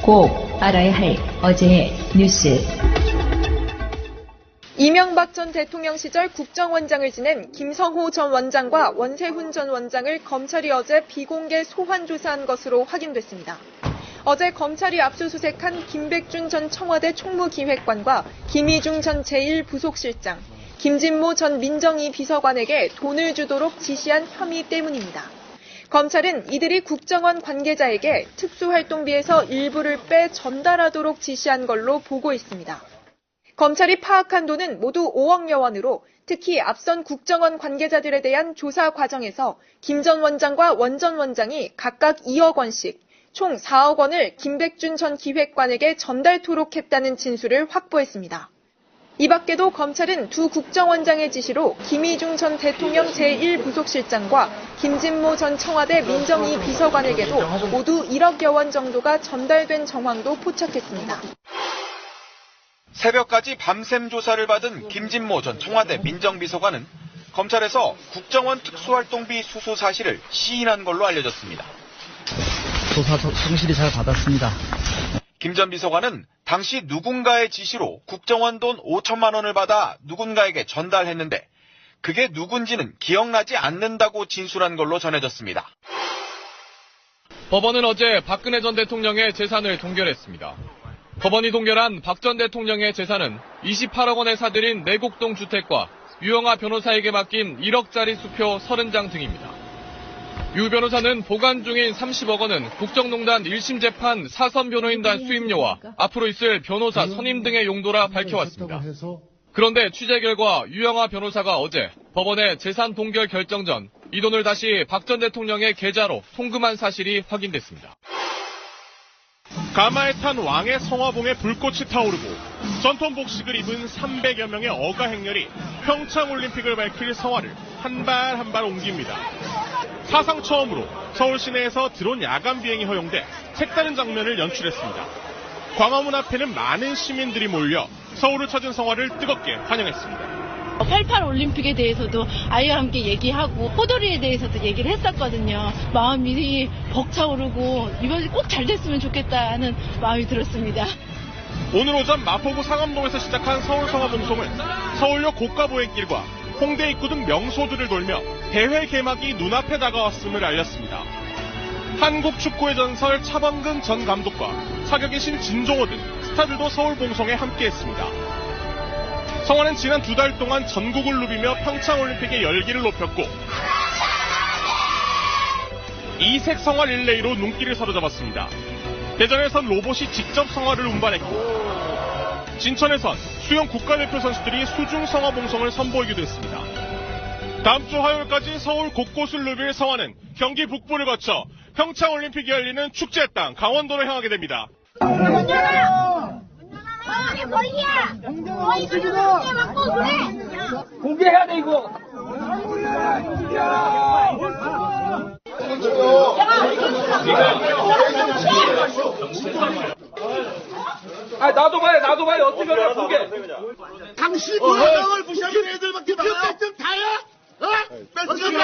꼭 알아야 할 어제의 뉴스. 이명박 전 대통령 시절 국정원장을 지낸 김성호 전 원장과 원세훈 전 원장을 검찰이 어제 비공개 소환 조사한 것으로 확인됐습니다. 어제 검찰이 압수수색한 김백준 전 청와대 총무기획관과 김희중 전 제1부속실장, 김진모 전 민정위 비서관에게 돈을 주도록 지시한 혐의 때문입니다. 검찰은 이들이 국정원 관계자에게 특수활동비에서 일부를 빼 전달하도록 지시한 걸로 보고 있습니다. 검찰이 파악한 돈은 모두 5억여 원으로 특히 앞선 국정원 관계자들에 대한 조사 과정에서 김 전 원장과 원 전 원장이 각각 2억 원씩 총 4억 원을 김백준 전 기획관에게 전달토록 했다는 진술을 확보했습니다. 이 밖에도 검찰은 두 국정원장의 지시로 김희중 전 대통령 제1부속실장과 김진모 전 청와대 민정위 비서관에게도 모두 1억여 원 정도가 전달된 정황도 포착했습니다. 새벽까지 밤샘 조사를 받은 김진모 전 청와대 민정비서관은 검찰에서 국정원 특수활동비 수수 사실을 시인한 걸로 알려졌습니다. 조사 성실히 잘 받았습니다. 김 전 비서관은 당시 누군가의 지시로 국정원 돈 5천만 원을 받아 누군가에게 전달했는데 그게 누군지는 기억나지 않는다고 진술한 걸로 전해졌습니다. 법원은 어제 박근혜 전 대통령의 재산을 동결했습니다. 법원이 동결한 박 전 대통령의 재산은 28억 원에 사들인 내곡동 주택과 유영하 변호사에게 맡긴 1억짜리 수표 30장 등입니다. 유 변호사는 보관 중인 30억 원은 국정농단 1심 재판 사선 변호인단 수임료와 앞으로 있을 변호사 선임 등의 용도라 밝혀왔습니다. 그런데 취재 결과 유영하 변호사가 어제 법원의 재산 동결 결정 전 이 돈을 다시 박 전 대통령의 계좌로 송금한 사실이 확인됐습니다. 가마에 탄 왕의 성화봉에 불꽃이 타오르고 전통 복식을 입은 300여 명의 어가 행렬이 평창올림픽을 밝힐 성화를 한 발 한 발 옮깁니다. 사상 처음으로 서울 시내에서 드론 야간 비행이 허용돼 색다른 장면을 연출했습니다. 광화문 앞에는 많은 시민들이 몰려 서울을 찾은 성화를 뜨겁게 환영했습니다. 88 올림픽에 대해서도 아이와 함께 얘기하고 포도리에 대해서도 얘기를 했었거든요. 마음이 벅차오르고 이번에 꼭 잘 됐으면 좋겠다는 마음이 들었습니다. 오늘 오전 마포구 상암동에서 시작한 서울 성화 봉송은 서울역 고가보행길과 홍대 입구 등 명소들을 돌며 대회 개막이 눈앞에 다가왔음을 알렸습니다. 한국 축구의 전설 차범근 전 감독과 사격의 신 진종호 등 스타들도 서울 봉송에 함께했습니다. 성화는 지난 2달 동안 전국을 누비며 평창올림픽의 열기를 높였고 이색 성화 릴레이로 눈길을 사로잡았습니다. 대전에선 로봇이 직접 성화를 운반했고 진천에선 수영 국가대표 선수들이 수중 성화 봉송을 선보이기도 했습니다. 다음 주 화요일까지 서울 곳곳을 누빌 성화는 경기 북부를 거쳐 평창올림픽이 열리는 축제의 땅 강원도로 향하게 됩니다. 이게 뭐야? 이거 공개 맞고 그래? 공개해야 돼 이거. 나도 봐요 어떻게 그래 공개. 당시 문화당을 무시하는 애들밖에 몇 점 다야? 몇점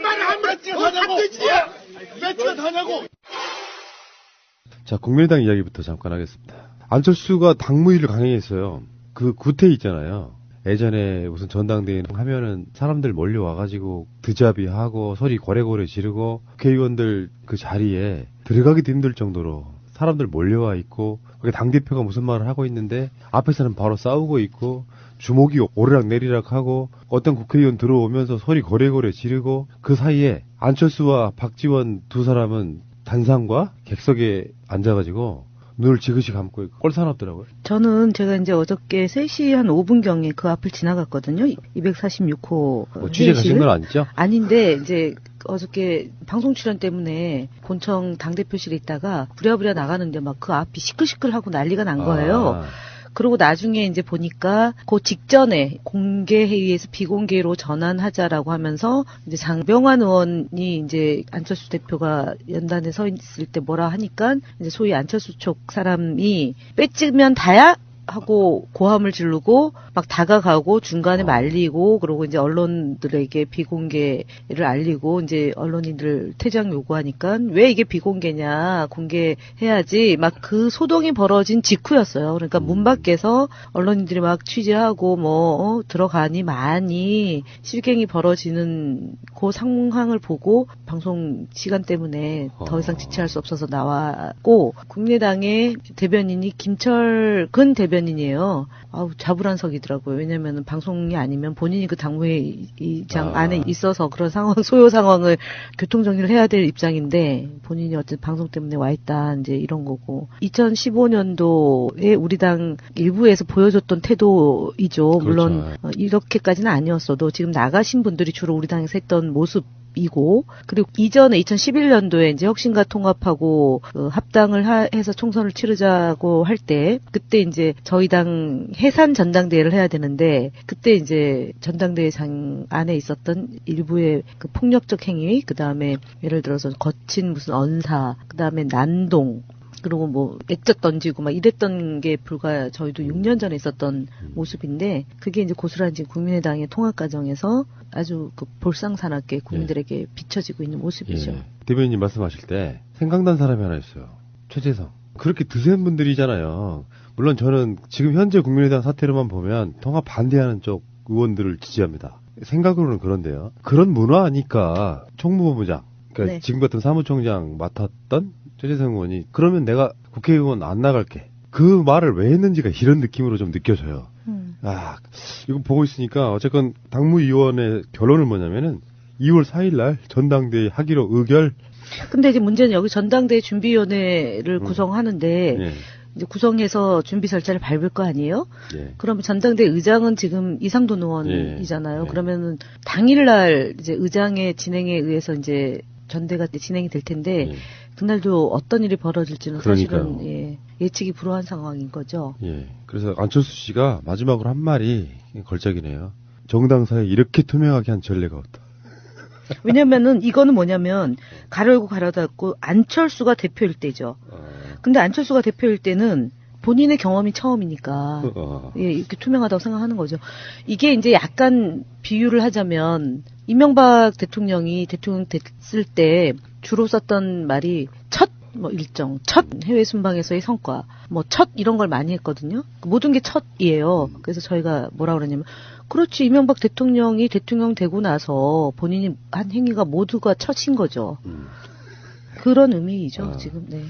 말을 하면 몇점 다냐고. 자, 국민의당 이야기부터 잠깐 하겠습니다. 안철수가 당무위를 강행했어요. 그 구태 있잖아요. 예전에 무슨 전당대회 하면은 사람들 몰려와가지고 드자비하고 소리 고래고래 지르고 국회의원들 그 자리에 들어가기도 힘들 정도로 사람들 몰려와 있고 거기 당대표가 무슨 말을 하고 있는데 앞에서는 바로 싸우고 있고 주먹이 오르락 내리락 하고 어떤 국회의원 들어오면서 소리 고래고래 지르고 그 사이에 안철수와 박지원 두 사람은 단상과 객석에 앉아가지고 눈을 지그시 감고 있고 꼴 사납더라고요. 저는 제가 이제 어저께 3시 한 5분경에 그 앞을 지나갔거든요. 246호. 뭐 취재 가신 건 아니죠? 아닌데 이제 어저께 방송 출연 때문에 본청 당대표실에 있다가 부랴부랴 나가는데 막 그 앞이 시끌시끌하고 난리가 난 거예요. 그러고 나중에 이제 보니까 그 직전에 공개 회의에서 비공개로 전환하자라고 하면서 이제 장병환 의원이 이제 안철수 대표가 연단에 서 있을 때 뭐라 하니까 이제 소위 안철수 쪽 사람이 빼찌면 다야? 하고 고함을 지르고 막 다가가고 중간에 말리고 그러고 이제 언론들에게 비공개를 알리고 이제 언론인들 퇴장 요구하니까 왜 이게 비공개냐 공개해야지 막 그 소동이 벌어진 직후였어요. 그러니까 문 밖에서 언론인들이 막 취재하고 뭐 들어가니 많이 실갱이 벌어지는 그 상황을 보고 방송 시간 때문에 더 이상 지체할 수 없어서 나왔고 국민의당의 대변인이 김철근 대변인이에요. 아우 자불안석이더라고요. 왜냐면은 방송이 아니면 본인이 그 당무회의장 안에 있어서 그런 상황 소요 상황을 교통 정리를 해야 될 입장인데 본인이 어쨌든 방송 때문에 와 있다 이제 이런 거고 2015년도에 우리 당 일부에서 보여줬던 태도이죠. 물론 그렇죠. 이렇게까지는 아니었어도 지금 나가신 분들이 주로 우리 당에서 했던 모습이고 그리고 이전에 2011년도에 이제 혁신과 통합하고 합당을 해서 총선을 치르자고 할 때 그때 이제 저희 당 해산 전당대회를 해야 되는데 그때 이제 전당대회장 안에 있었던 일부의 그 폭력적 행위 그다음에 예를 들어서 거친 무슨 언사 그다음에 난동 그리고 뭐 액젓 던지고 막 이랬던 게 불과 저희도 6년 전에 있었던 모습인데 그게 이제 고스란히 지금 국민의당의 통합 과정에서 아주 그 볼상사납게 국민들에게 비춰지고 있는 모습이죠. 예. 대변인님 말씀하실 때 생각난 사람이 하나 있어요. 최재성. 그렇게 드센 분들이잖아요. 물론 저는 지금 현재 국민의당 사태로만 보면 통합 반대하는 쪽 의원들을 지지합니다. 생각으로는 그런데요. 그런 문화니까 총무본부장, 그러니까 네. 지금 같은 사무총장 맡았던 최재성 의원이 그러면 내가 국회의원 안 나갈게. 그 말을 왜 했는지가 이런 느낌으로 좀 느껴져요. 아, 이거 보고 있으니까 어쨌건 당무위원회 결론은 뭐냐면은 2월 4일 날 전당대회 하기로 의결. 근데 이제 문제는 여기 전당대회 준비위원회를 구성하는데 예. 이제 구성해서 준비 절차를 밟을 거 아니에요? 예. 그러면 전당대 의장은 지금 이상돈 의원이잖아요. 그러면은 당일날 이제 의장의 진행에 의해서 이제 전대가 진행이 될 텐데 그날도 어떤 일이 벌어질지는 그러니까요. 사실은 예측이 불허한 상황인 거죠. 예. 그래서 안철수 씨가 마지막으로 한 말이 걸작이네요. 정당사에 이렇게 투명하게 한 전례가 없다. 왜냐면은 이거는 뭐냐면 가로 열고 가로 닫고 안철수가 대표일 때죠. 근데 안철수가 대표일 때는 본인의 경험이 처음이니까 이렇게 투명하다고 생각하는 거죠. 이게 이제 약간 비유를 하자면 이명박 대통령이 대통령 됐을 때 주로 썼던 말이 첫 일정, 첫 해외 순방에서의 성과, 첫 이런 걸 많이 했거든요. 모든 게 첫이에요. 그래서 저희가 뭐라 그러냐면 그렇지 이명박 대통령이 대통령 되고 나서 본인이 한 행위가 모두가 첫인 거죠. 그런 의미이죠. 지금. 네.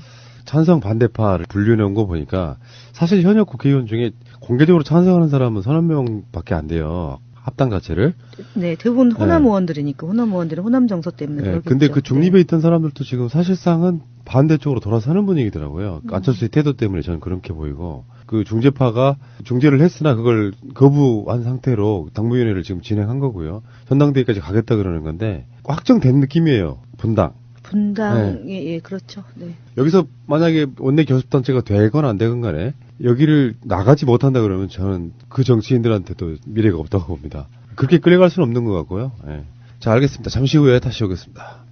찬성 반대파를 분류해놓은 거 보니까 사실 현역 국회의원 중에 공개적으로 찬성하는 사람은 30명밖에 안 돼요. 합당 자체를. 네, 대부분 호남 의원들이니까 호남 의원들은 호남 정서 때문에 그러겠죠. 근데 그 중립에 있던 사람들도 지금 사실상은 반대쪽으로 돌아서는 분위기더라고요. 안철수의 태도 때문에 저는 그렇게 보이고 그 중재파가 중재를 했으나 그걸 거부한 상태로 당무위원회를 지금 진행한 거고요. 전당대회까지 가겠다 그러는 건데 확정된 느낌이에요. 분당. 예, 그렇죠. 네. 여기서 만약에 원내 교섭단체가 되건 안 되건 간에 여기를 나가지 못한다 그러면 저는 그 정치인들한테도 미래가 없다고 봅니다. 그렇게 끌려갈 수는 없는 것 같고요. 예. 자, 알겠습니다. 잠시 후에 다시 오겠습니다.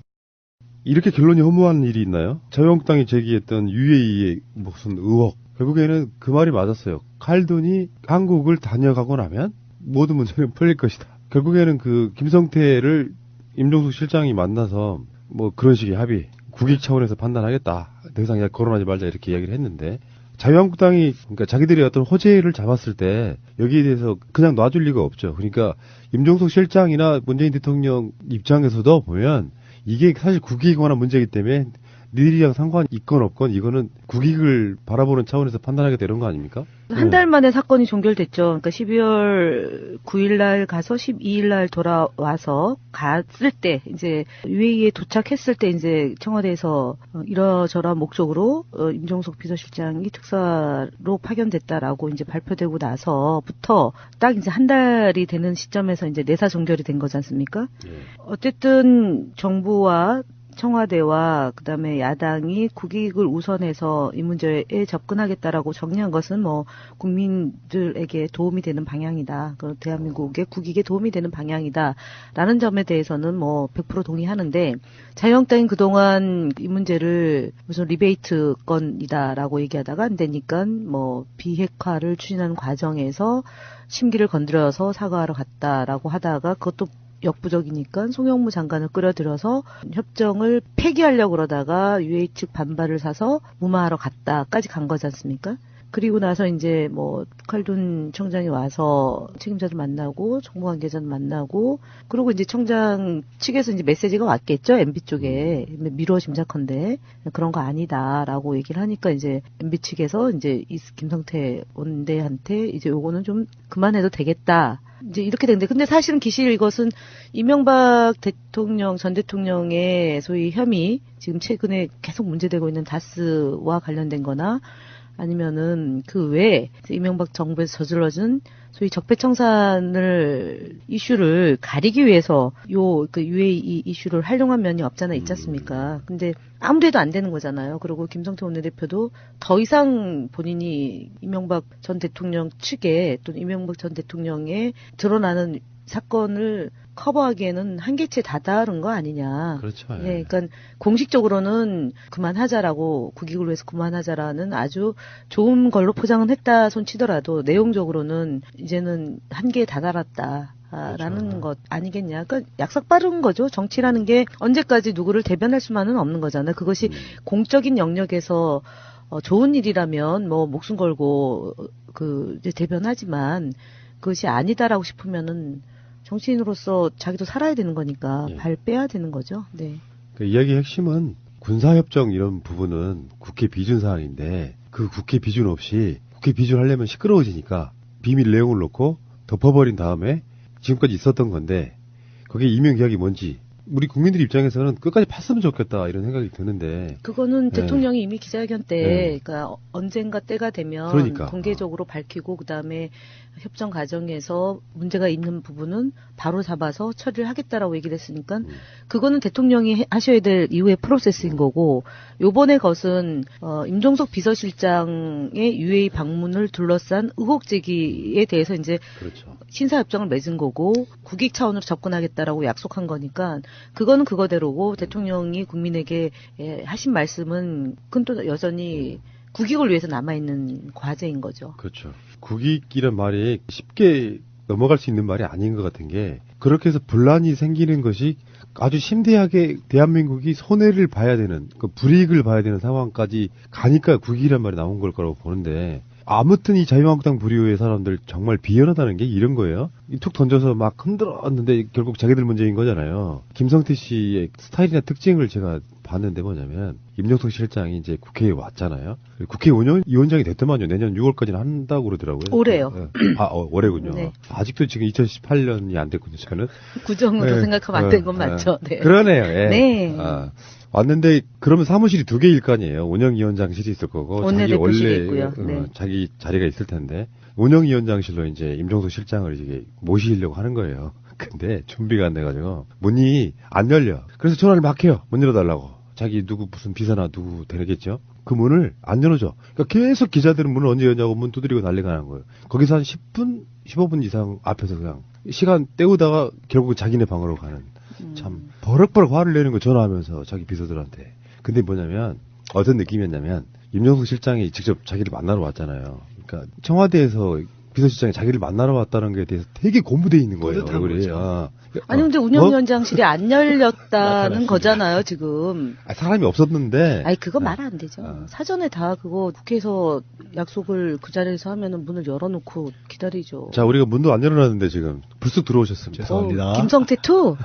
이렇게 결론이 허무한 일이 있나요? 자유한국당이 제기했던 UAE의 무슨 의혹. 결국에는 그 말이 맞았어요. 칼둔이 한국을 다녀가고 나면 모든 문제는 풀릴 것이다. 결국에는 그 김성태를 임종숙 실장이 만나서 뭐 그런 식의 합의, 국익 차원에서 판단하겠다. 더 이상 거론하지 말자 이렇게 이야기를 했는데 자유한국당이 그러니까 자기들이 어떤 호재를 잡았을 때 여기에 대해서 그냥 놔줄 리가 없죠. 그러니까 임종석 실장이나 문재인 대통령 입장에서도 보면 이게 사실 국익에 관한 문제이기 때문에 니들이랑 상관이 있건 없건 이거는 국익을 바라보는 차원에서 판단하게 되는 거 아닙니까? 한 달 만에 사건이 종결됐죠. 그러니까 12월 9일 날 가서 12일 날 돌아와서 갔을 때 이제 UAE에 도착했을 때 이제 청와대에서 이러저러한 목적으로 임종석 비서실장이 특사로 파견됐다라고 이제 발표되고 나서부터 딱 이제 한 달이 되는 시점에서 이제 내사 종결이 된 거지 않습니까? 어쨌든 정부와 청와대와 그다음에 야당이 국익을 우선해서 이 문제에 접근하겠다라고 정리한 것은 뭐 국민들에게 도움이 되는 방향이다. 그 대한민국의 국익에 도움이 되는 방향이다라는 점에 대해서는 뭐 100% 동의하는데 자유한국당은 그동안 이 문제를 무슨 리베이트 건이다라고 얘기하다가 안 되니까 뭐 비핵화를 추진하는 과정에서 심기를 건드려서 사과하러 갔다라고 하다가 그것도 역부족이니까 송영무 장관을 끌어들여서 협정을 폐기하려고 그러다가 UA 측 반발을 사서 무마하러 갔다까지 간 거지 않습니까? 그리고 나서 이제 뭐 칼둔 청장이 와서 책임자들 만나고 정보 관계자들 만나고 그리고 이제 청장 측에서 이제 메시지가 왔겠죠. MB 쪽에 미뤄 짐작컨대 그런 거 아니다라고 얘기를 하니까 이제 MB 측에서 이제 김성태 원내한테 이제 요거는 좀 그만해도 되겠다. 이제 이렇게 된데 근데 사실은 기실 이것은 이명박 대통령 전 대통령의 소위 혐의 지금 최근에 계속 문제되고 있는 다스와 관련된 거나 아니면은 그 외에 이명박 정부에서 저질러진 소위 적폐청산을 이슈를 가리기 위해서 그 UAE 이슈를 활용한 면이 없잖아 있지 않습니까? 근데 아무데도 안 되는 거잖아요. 그리고 김성태 원내대표도 더 이상 본인이 이명박 전 대통령 측에 또는 이명박 전 대통령의 드러나는 사건을 커버하기에는 한계치에 다다른 거 아니냐. 그렇죠. 예, 그러니까 공식적으로는 그만하자라고 국익을 위해서 그만하자라는 아주 좋은 걸로 포장은 했다 손치더라도 내용적으로는 이제는 한계에 다다랐다. 라는 그렇죠. 것 아니겠냐. 그러니까 약삭 빠른 거죠. 정치라는 게 언제까지 누구를 대변할 수만은 없는 거잖아요. 그것이 공적인 영역에서 좋은 일이라면 뭐 목숨 걸고 이제 대변하지만 그것이 아니다라고 싶으면은 정치인으로서 자기도 살아야 되는 거니까 발 빼야 되는 거죠. 네. 그 이야기의 핵심은 군사협정 이런 부분은 국회 비준 사안인데 그 국회 비준 없이 국회 비준하려면 시끄러워지니까 비밀 내용을 놓고 덮어버린 다음에 지금까지 있었던 건데 거기에 이명 계약이 뭔지 우리 국민들 입장에서는 끝까지 팠으면 좋겠다 이런 생각이 드는데 그거는 네. 대통령이 이미 기자회견 때 네. 그러니까 언젠가 때가 되면 그러니까. 공개적으로 밝히고 그다음에 협정 과정에서 문제가 있는 부분은 바로 잡아서 처리를 하겠다라고 얘기를 했으니까 그거는 대통령이 하셔야 될 이후의 프로세스인 거고 요번에 것은 임종석 비서실장의 UAE 방문을 둘러싼 의혹 제기에 대해서 이제 그렇죠. 신사협정을 맺은 거고 국익 차원으로 접근하겠다라고 약속한 거니까 그거는 그거대로고 대통령이 국민에게 하신 말씀은 그건 또 여전히 국익을 위해서 남아있는 과제인 거죠. 그렇죠. 국익이란 말이 쉽게 넘어갈 수 있는 말이 아닌 것 같은 게 그렇게 해서 분란이 생기는 것이 아주 심대하게 대한민국이 손해를 봐야 되는 그 불이익을 봐야 되는 상황까지 가니까 국익이란 말이 나온 걸 거라고 보는데 아무튼 이 자유한국당 부류의 사람들 정말 비열하다는 게 이런 거예요. 툭 던져서 막 흔들었는데 결국 자기들 문제인 거잖아요. 김성태 씨의 스타일이나 특징을 제가 봤는데 뭐냐면 임종석 실장이 이제 국회에 왔잖아요. 국회 운영위원장이 됐더만요. 내년 6월까지는 한다고 그러더라고요. 올해요. 올해군요. 네. 아직도 지금 2018년이 안 됐군요. 저는. 구정으로 생각하면 안 된 건 맞죠. 네. 그러네요. 예. 네. 왔는데 그러면 사무실이 두 개일 거 아니에요. 운영위원장실이 있을 거고 자기 원래 있고요. 네. 자기 자리가 있을 텐데 운영위원장실로 이제 임종석 실장을 이제 모시려고 하는 거예요. 근데 준비가 안 돼가지고 문이 안 열려. 그래서 전화를 막 해요. 문 열어달라고. 자기 누구 무슨 비서나 누구 되겠죠. 그 문을 안 열어줘. 그러니까 계속 기자들은 문을 언제 여냐고 문 두드리고 난리가 난 거예요. 거기서 한 10분, 15분 이상 앞에서 그냥 시간 때우다가 결국 자기네 방으로 가는. 참 버럭버럭 화를 내는 거 전화하면서 자기 비서들한테. 근데 뭐냐면 어떤 느낌이었냐면 임종석 실장이 직접 자기를 만나러 왔잖아요. 그러니까 청와대에서 비서실장이 자기를 만나러 왔다는 거에 대해서 되게 고무돼 있는 거예요. 얼굴이. 아니 근데 운영위원장실이 안 열렸다는 거잖아요 지금. 사람이 없었는데. 아니 그거 말 안 되죠. 사전에 다 그거 국회에서 약속을 그 자리에서 하면은 문을 열어놓고 기다리죠. 자 우리가 문도 안 열어놨는데 지금 불쑥 들어오셨습니다. 죄송합니다. 김성태 투.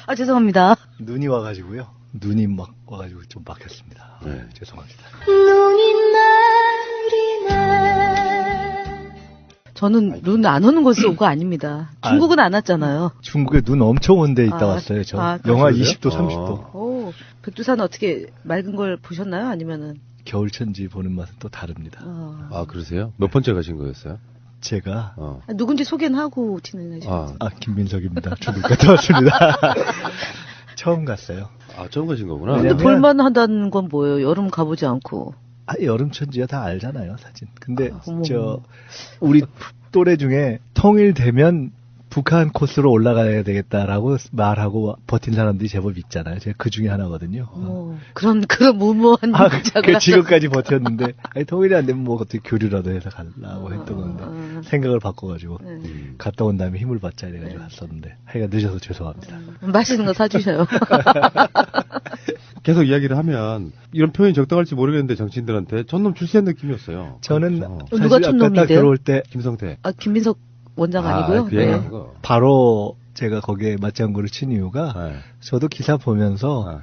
아 죄송합니다. 눈이 와가지고요. 눈이 막 와가지고 좀 막혔습니다. 네. 죄송합니다. 눈이 내리네. 저는 눈 안 오는 곳에 온 거 아닙니다. 중국은 안 왔잖아요. 중국에 눈 엄청 온 데 있다 왔어요. 저 영하 20도, 30도. 오, 백두산 어떻게 맑은 걸 보셨나요? 아니면은 겨울천지 보는 맛은 또 다릅니다. 아 그러세요? 몇 번째 가신 거였어요? 제가 누군지 소개는 하고 진행하시죠. 김민석입니다. 중국 갔다 왔습니다. 처음 갔어요. 아, 처음 가신 거구나. 근데 볼만하다는 건 뭐예요? 여름 가보지 않고. 아, 여름천지야 다 알잖아요, 사진. 근데 우리 또래 중에 통일되면 북한 코스로 올라가야 되겠다라고 말하고 버틴 사람들이 제법 있잖아요. 제가 그 중에 하나거든요. 그런 무모한 문자가. 그 지금까지 버텼는데, 아니, 통일이 안 되면 뭐 어떻게 교류라도 해서 가려고 했던 건데, 생각을 바꿔가지고, 갔다 온 다음에 힘을 받자 이래가지고 갔었는데, 하여간 늦어서 죄송합니다. 맛있는 거 사주셔요. 계속 이야기를 하면, 이런 표현이 적당할지 모르겠는데, 정치인들한테 촌놈 출세한 느낌이었어요. 저는, 그렇죠. 누가 촌놈인데요? 들어올 때, 김성태. 아, 김민석 원장 아니고요? 네. 바로 제가 거기에 맞장구를 친 이유가 저도 기사 보면서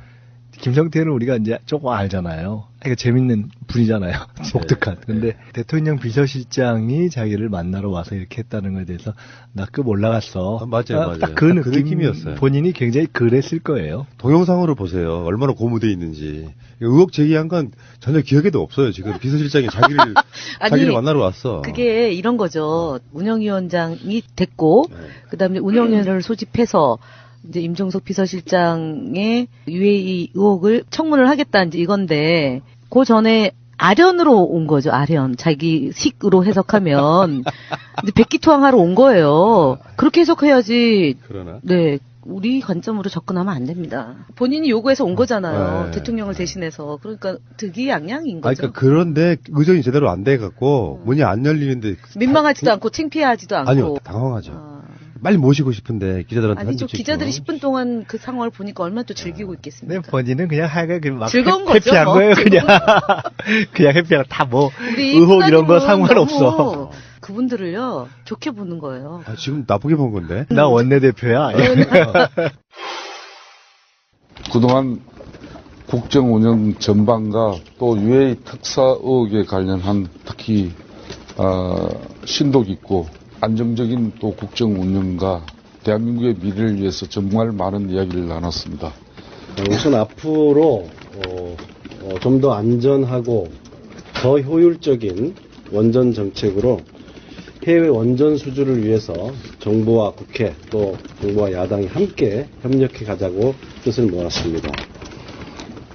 김성태는 우리가 이제 조금 알잖아요. 그러니까 재밌는 분이잖아요. 독특한. 근데 대통령 비서실장이 자기를 만나러 와서 이렇게 했다는 것에 대해서 나 급 올라갔어. 맞아요. 딱 그 느낌이었어요. 본인이 굉장히 그랬을 거예요. 동영상으로 보세요. 얼마나 고무돼 있는지. 의혹 제기한 건 전혀 기억에도 없어요. 지금 비서실장이 자기를 만나러 왔어. 그게 이런 거죠. 운영위원장이 됐고, 그다음에 운영위원회를 소집해서 이제 임종석 비서실장의 UAE 의혹을 청문을 하겠다 이제 이건데, 그 전에 아련으로 온 거죠. 아련. 자기 식으로 해석하면 이제 백기투항하러 온 거예요. 그렇게 해석해야지. 그러나? 네. 우리 관점으로 접근하면 안 됩니다. 본인이 요구해서 온 거잖아요. 대통령을 대신해서. 그러니까 득이양양인 거죠. 그러니까 그런데 의전이 제대로 안 돼갖고 문이 안 열리는데 민망하지도 않고 창피하지도 않고. 아니요, 당황하죠. 빨리 모시고 싶은데 기자들한테 아니죠. 기자들이 10분 동안 그 상황을 보니까 얼마나 또 즐기고 있겠습니까? 네, 본인은 그냥 하여간 막 즐거운 거죠. 해피한 거예요. 그냥 그냥 해피한 다 뭐 의혹 이런 거 상관없어. 그분들을요 좋게 보는 거예요. 아, 지금 나쁘게 본 건데. 나 원내대표야. 그동안 국정 운영 전반과 또 UAE 특사 의혹에 관련한 특히 신도 깊고 안정적인 또 국정 운영과 대한민국의 미래를 위해서 정말 많은 이야기를 나눴습니다. 우선 앞으로 좀 더 안전하고 더 효율적인 원전 정책으로 해외 원전 수주를 위해서 정부와 국회 또 정부와 야당이 함께 협력해 가자고 뜻을 모았습니다.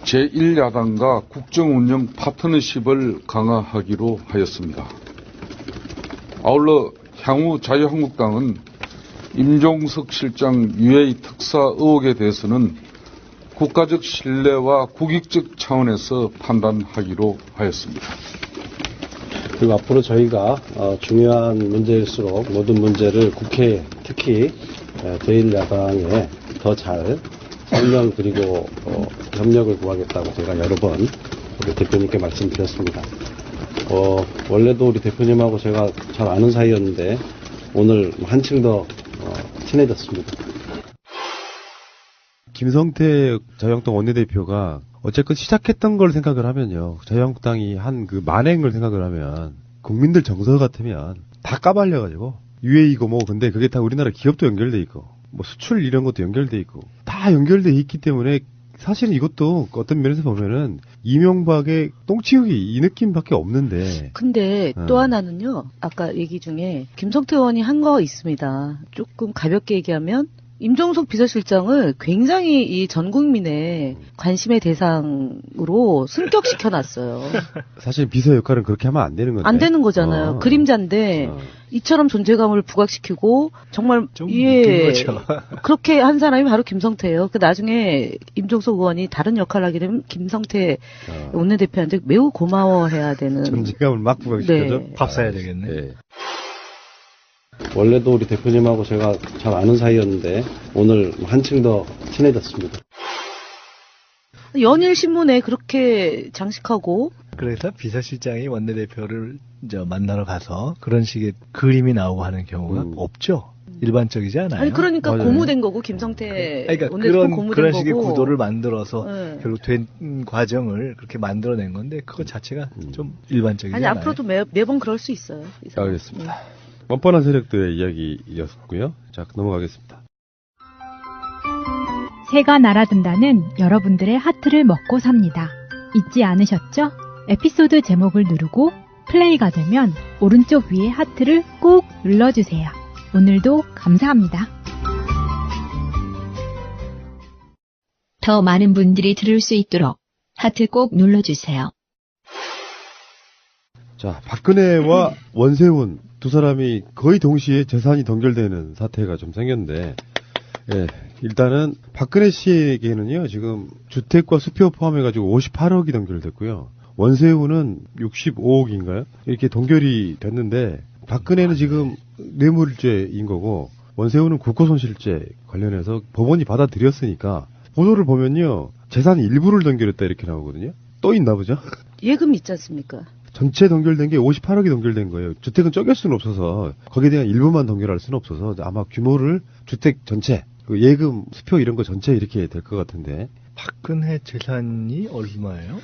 제1야당과 국정운영 파트너십을 강화하기로 하였습니다. 아울러 향후 자유한국당은 임종석 실장 UAE 특사 의혹에 대해서는 국가적 신뢰와 국익적 차원에서 판단하기로 하였습니다. 그리고 앞으로 저희가 중요한 문제일수록 모든 문제를 국회에 특히 제1야당에 더 잘 설명드리고 협력을 구하겠다고 제가 여러 번 우리 대표님께 말씀드렸습니다. 원래도 우리 대표님하고 제가 잘 아는 사이였는데 오늘 한층 더 친해졌습니다. 김성태 자유한국당 원내대표가 어쨌든 시작했던 걸 생각을 하면요. 자유한국당이 한 그 만행을 생각을 하면 국민들 정서 같으면 다 까발려가지고 UAE고 뭐 근데 그게 다 우리나라 기업도 연결돼 있고 뭐 수출 이런 것도 연결돼 있고 다 연결돼 있기 때문에 사실은 이것도 어떤 면에서 보면은 이명박의 똥치우기 이 느낌밖에 없는데. 근데 또 하나는요. 아까 얘기 중에 김성태 의원이 한 거 있습니다. 조금 가볍게 얘기하면 임종석 비서실장을 굉장히 이 전 국민의 관심의 대상으로 승격시켜놨어요. 사실 비서 역할은 그렇게 하면 안 되는 건데. 안 되는 거잖아요. 그림자인데 이처럼 존재감을 부각시키고 정말 그렇게 한 사람이 바로 김성태예요. 그 나중에 임종석 의원이 다른 역할을 하게 되면 김성태 원내대표한테 매우 고마워해야 되는. 존재감을 막 부각시켜줘. 네. 밥 사야 되겠네. 네. 원래도 우리 대표님하고 제가 잘 아는 사이였는데 오늘 한층 더 친해졌습니다. 연일 신문에 그렇게 장식하고 그래서 비서실장이 원내대표를 만나러 가서 그런 식의 그림이 나오고 하는 경우가 없죠. 일반적이지 않아요. 아니 그러니까 맞아요. 고무된 거고 김성태 그러니까 원내대표 고무된 그런 거고. 식의 구도를 만들어서 네. 결국 된 과정을 그렇게 만들어낸 건데 그거 자체가 좀 일반적이지 아니 않아요. 앞으로도 매번 그럴 수 있어요. 알겠습니다. 뻔뻔한 세력들의 이야기였고요. 자, 넘어가겠습니다. 새가 날아든다는 여러분들의 하트를 먹고 삽니다. 잊지 않으셨죠? 에피소드 제목을 누르고 플레이가 되면 오른쪽 위에 하트를 꾹 눌러주세요. 오늘도 감사합니다. 더 많은 분들이 들을 수 있도록 하트 꼭 눌러주세요. 자, 박근혜와 원세훈 두 사람이 거의 동시에 재산이 동결되는 사태가 좀 생겼는데, 예, 일단은 박근혜 씨에게는요, 지금 주택과 수표 포함해가지고 58억이 동결됐고요. 원세훈은 65억인가요? 이렇게 동결이 됐는데, 박근혜는 지금 뇌물죄인 거고, 원세훈은 국고손실죄 관련해서 법원이 받아들였으니까, 보도를 보면요, 재산 일부를 동결했다 이렇게 나오거든요. 또 있나 보죠? 예금 있지 않습니까? 전체 동결된 게 58억이 동결된 거예요. 주택은 쪼갤 수는 없어서 거기에 대한 일부만 동결할 수는 없어서 아마 규모를 주택 전체, 예금, 수표 이런 거 전체 이렇게 될 것 같은데. 박근혜 재산이 얼마예요?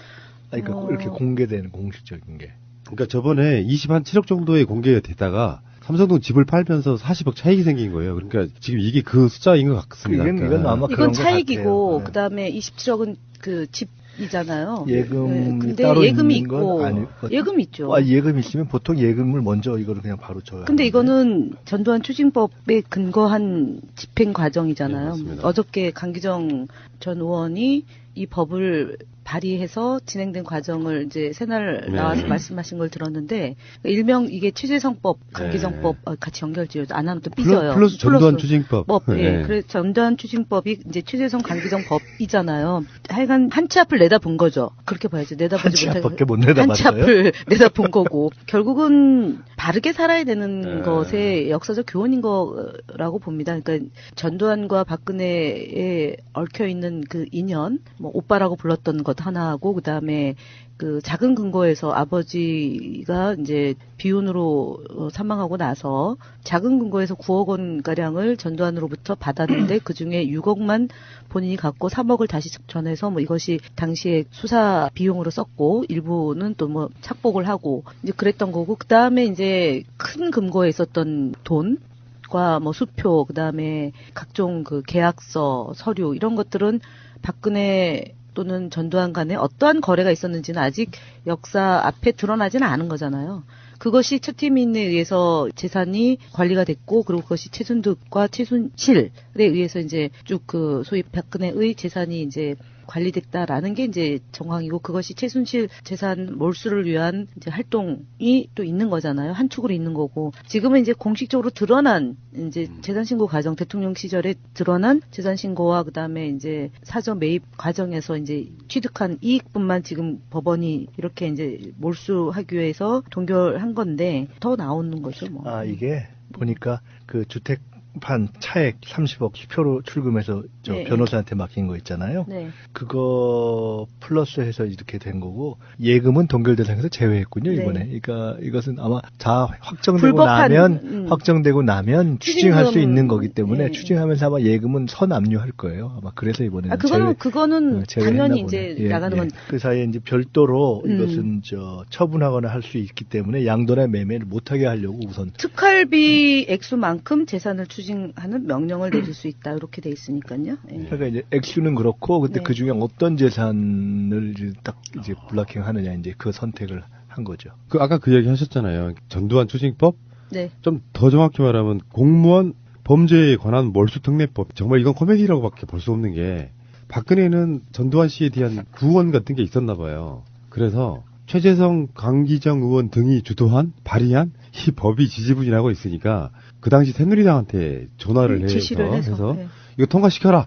아니, 그러니까 이렇게 공개되는 공식적인 게. 그러니까 저번에 27억 정도에 공개가 됐다가 삼성동 집을 팔면서 40억 차익이 생긴 거예요. 그러니까 지금 이게 그 숫자인 것 같습니다. 이건 아마 이건 그런 차익이고 네. 그다음에 27억은 그 집이잖아요. 예금이 근데 따로 예금이 있는 건 있고 아니고. 예금 있죠. 예금 있으면 보통 예금을 먼저 이거를 그냥 바로 줘요. 근데 이거는 전두환 추징법에 근거한 집행 과정이잖아요. 네, 어저께 강기정 전 의원이 이 법을 발의해서 진행된 과정을 이제 새날 나와서 말씀하신 걸 들었는데, 일명 이게 취재성법, 강기정법 같이 연결지어 안 하면 또 삐져요. 플러스 전두환 추징법. 예. 그래서 전두환 추징법이 이제 취재성 강기정법이잖아요. 하여간 한 치 앞을 내다본 거죠. 그렇게 봐야죠. 내다보지 못하고 앞밖에 못 내다봤어요. 한 치 앞을 내다본 거고, 결국은 바르게 살아야 되는 것의 역사적 교훈인 거라고 봅니다. 그러니까 전두환과 박근혜에 얽혀 있는 그 인연, 뭐 오빠라고 불렀던 것 하나하고, 그 다음에 그 작은 근거에서 아버지가 이제 비혼으로 사망하고 나서 작은 근거에서 9억 원 가량을 전두환으로부터 받았는데 그 중에 6억만 본인이 갖고 3억을 다시 전해서 뭐 이것이 당시에 수사 비용으로 썼고 일부는 또 뭐 착복을 하고 이제 그랬던 거고, 그 다음에 이제 큰 금고에 있었던 돈과 뭐 수표, 그 다음에 각종 그 계약서, 서류 이런 것들은 박근혜 또는 전두환 간에 어떠한 거래가 있었는지는 아직 역사 앞에 드러나지는 않은 거잖아요. 그것이 최태민에 의해서 재산이 관리가 됐고, 그리고 그것이 최순득과 최순실에 의해서 이제 쭉 그 소위 박근혜의 재산이 이제 관리됐다라는 게 이제 정황이고, 그것이 최순실 재산 몰수를 위한 이제 활동이 또 있는 거잖아요. 한 축으로 있는 거고, 지금은 이제 공식적으로 드러난 이제 재산 신고 과정, 대통령 시절에 드러난 재산 신고와 그다음에 이제 사전 매입 과정에서 이제 취득한 이익분만 지금 법원이 이렇게 이제 몰수하기 위해서 동결한 건데 더 나오는 거죠, 뭐. 아, 이게 보니까 그 주택 판 차액 30억 수표로 출금해서 저 네. 변호사한테 맡긴 거 있잖아요. 네. 그거 플러스해서 이렇게 된 거고, 예금은 동결 대상에서 제외했군요, 네. 이번에. 그러니까 이것은 아마 다 확정되고 나면 추징할 수 있는 거기 때문에, 추징하면서 아마 예금은 선압류할 거예요. 아마 그래서 이번에는 그거는 당연히 이제 나가는 건. 그 사이에 이제 별도로 이것은 저 처분하거나 할 수 있기 때문에 양도나 매매를 못하게 하려고 우선 특활비 액수만큼 재산을 추징하는 명령을 내릴 수 있다, 이렇게 돼 있으니까요. 예. 그러니까 이제 액수는 그렇고, 근데 네. 그 중에 어떤 재산을 딱 이제 블락킹하느냐, 이제 그 선택을 한 거죠. 그 아까 그 얘기 하셨잖아요. 전두환 추징법? 네. 좀 더 정확히 말하면 공무원 범죄에 관한 몰수특례법. 정말 이건 코미디라고밖에 볼 수 없는 게, 박근혜는 전두환 씨에 대한 구원 같은 게 있었나 봐요. 그래서 최재성, 강기정 의원 등이 주도한 발의한 이 법이 지지부진하고 있으니까 그 당시 새누리당한테 전화를 해서 네. 이거 통과시켜라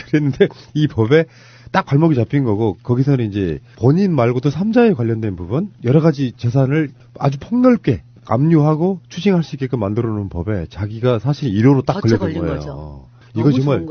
그랬는데, 이 법에 딱 발목이 잡힌 거고, 거기서는 이제 본인 말고도 3자에 관련된 부분 여러 가지 재산을 아주 폭넓게 압류하고 추징할 수 있게끔 만들어 놓은 법에 자기가 사실 1호로 딱 걸린 거예요. 거죠. 이건 정말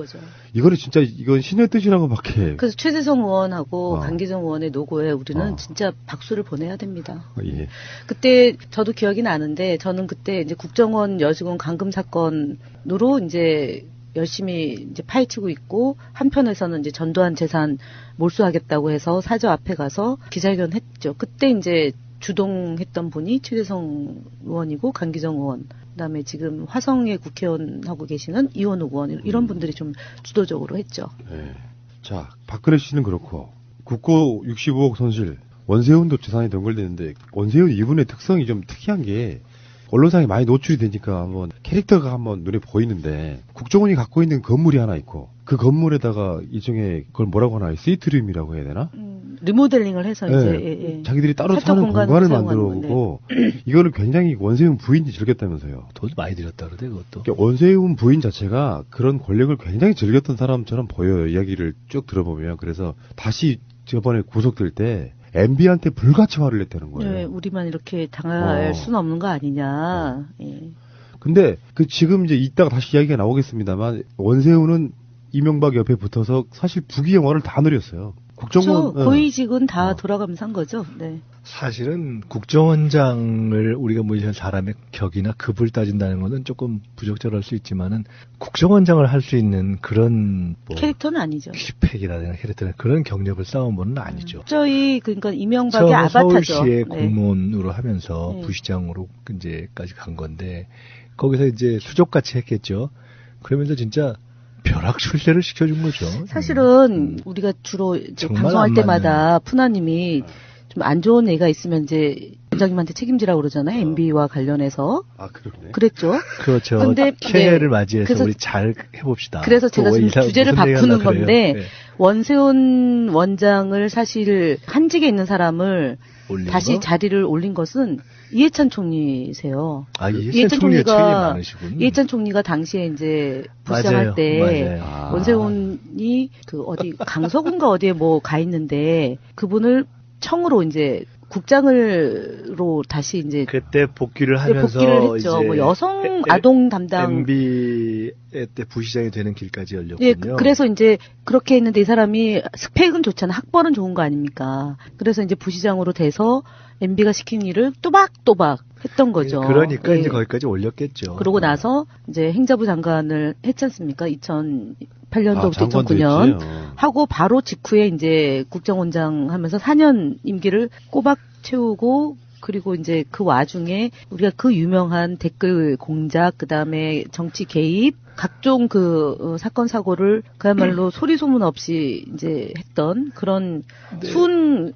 이거는 진짜 이건 신의 뜻이라고밖에. 그래서 최재성 의원하고 강기정 의원의 노고에 우리는 진짜 박수를 보내야 됩니다. 예. 그때 저도 기억이 나는데, 저는 그때 이제 국정원 여직원 감금 사건으로 이제 열심히 이제 파헤치고 있고, 한편에서는 이제 전두환 재산 몰수하겠다고 해서 사저 앞에 가서 기자회견 했죠. 그때 이제 주동했던 분이 최재성 의원이고 강기정 의원, 그다음에 지금 화성의 국회의원 하고 계시는 이원욱 의원, 이런 분들이 좀 주도적으로 했죠. 네. 자, 박근혜 씨는 그렇고, 국고 65억 손실, 원세훈도 재산이 동결되는데, 원세훈 이분의 특성이 좀 특이한 게, 언론상에 많이 노출이 되니까 한번 캐릭터가 한번 눈에 보이는데 국정원이 갖고 있는 건물이 하나 있고 그 건물에다가 일종의 그걸 뭐라고 하나 스위트룸이라고 해야 되나? 리모델링을 해서 네. 이제 자기들이 따로 사는 공간을 만들어오고 이거는 굉장히 원세훈 부인이 즐겼다면서요. 돈 많이 들였다 그러대 그것도. 그러니까 원세훈 부인 자체가 그런 권력을 굉장히 즐겼던 사람처럼 보여요. 이야기를 쭉 들어보면. 그래서 다시 저번에 구속될 때 MB한테 불같이 화를 냈다는 거예요. 네, 우리만 이렇게 당할 수는 없는 거 아니냐. 예. 근데 그 지금 이제 이따가 다시 이야기가 나오겠습니다만 원세훈은 이명박 옆에 붙어서 사실 부귀 영화를 다 누렸어요. 국정원 고위직은 다 돌아가면서 한 거죠. 네. 사실은 국정원장을 우리가 뭐 이런 사람의 격이나 급을 따진다는 것은 조금 부적절할 수 있지만은 국정원장을 할 수 있는 그런 뭐 캐릭터는 아니죠. 스펙이라든가 캐릭터나 그런 경력을 쌓은 분은 아니죠. 저희 그러니까 이명박의 아바타죠. 서울시의 공무원으로 하면서 부시장으로 이제까지 간 건데 거기서 이제 수족같이 했겠죠. 그러면서 진짜 벼락출세를 시켜준 거죠. 사실은 우리가 주로 이제 방송할 때마다 푸나님이 좀 안 좋은 애가 있으면 이제 원장님한테 책임지라고 그러잖아요. MB와 관련해서. 아, 그러네. 그랬죠. 그렇죠. 근데 새해를 맞이해서 우리 잘 해봅시다. 그래서 제가 지금 주제를 바꾸는 건데 네. 원세훈 원장을 사실 한직에 있는 사람을 다시 자리를 올린 것은 이해찬 총리세요. 아, 이해찬 총리가 책임이 많으시군. 이해찬 총리가 당시에 이제 부시장할 때 원세훈이 그 어디 강서군가 어디에 뭐 가 있는데 그분을 청으로 이제 국장으로 다시 이제 그때 복귀를 하면서 복귀를 했죠. 이제 뭐 여성 아동 담당 MB 때 부시장이 되는 길까지 열렸군요. 예, 그래서 이제 그렇게 했는데 이 사람이 스펙은 좋잖아. 학벌은 좋은 거 아닙니까? 그래서 이제 부시장으로 돼서 MB가 시킨 일을 또박또박 했던 거죠. 그러니까 이제 거기까지 올렸겠죠. 그러고 나서 이제 행자부 장관을 했지 않습니까? 2008년도부터 2009년 하고 바로 직후에 이제 국정원장 하면서 4년 임기를 꼬박 채우고 그리고 이제 그 와중에 우리가 그 유명한 댓글 공작 그다음에 정치 개입 각종 그 사건 사고를 그야말로 소리 소문 없이 이제 했던 그런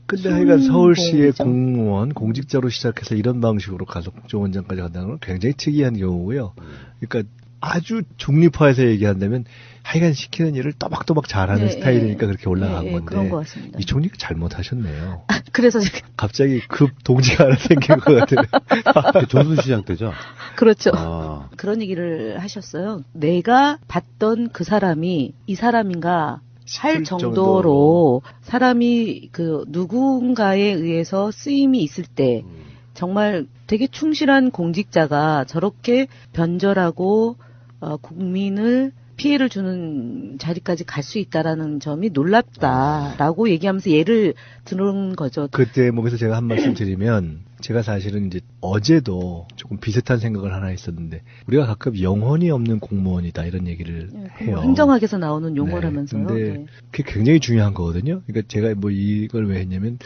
근데 하여간 서울시의 공무원 공직자로 시작해서 이런 방식으로 가서 국정원장까지 간다는 건 굉장히 특이한 경우고요. 그러니까 아주 중립화해서 얘기한다면 하여간 시키는 일을 또박또박 잘하는 스타일이니까 그렇게 올라간 건데 그런 것 같습니다. 이 총리가 잘못하셨네요. 그래서 갑자기 급 동지가 하나 생긴 것 같아요. 조순 시장 때죠. 그렇죠. 그런 얘기를 하셨어요. 내가 봤던 그 사람이 이 사람인가 할 정도로 사람이 그 누군가에 의해서 쓰임이 있을 때 정말 되게 충실한 공직자가 저렇게 변절하고 국민을 피해를 주는 자리까지 갈 수 있다라는 점이 놀랍다라고 얘기하면서 예를 드는 거죠. 그때 목에서 제가 한 말씀 드리면 제가 사실은 이제 어제도 조금 비슷한 생각을 하나 했었는데 우리가 가끔 영혼이 없는 공무원이다 이런 얘기를 해요. 행정학에서 나오는 용어라면서요. 근데 그게 굉장히 중요한 거거든요. 그러니까 제가 뭐 이걸 왜 했냐면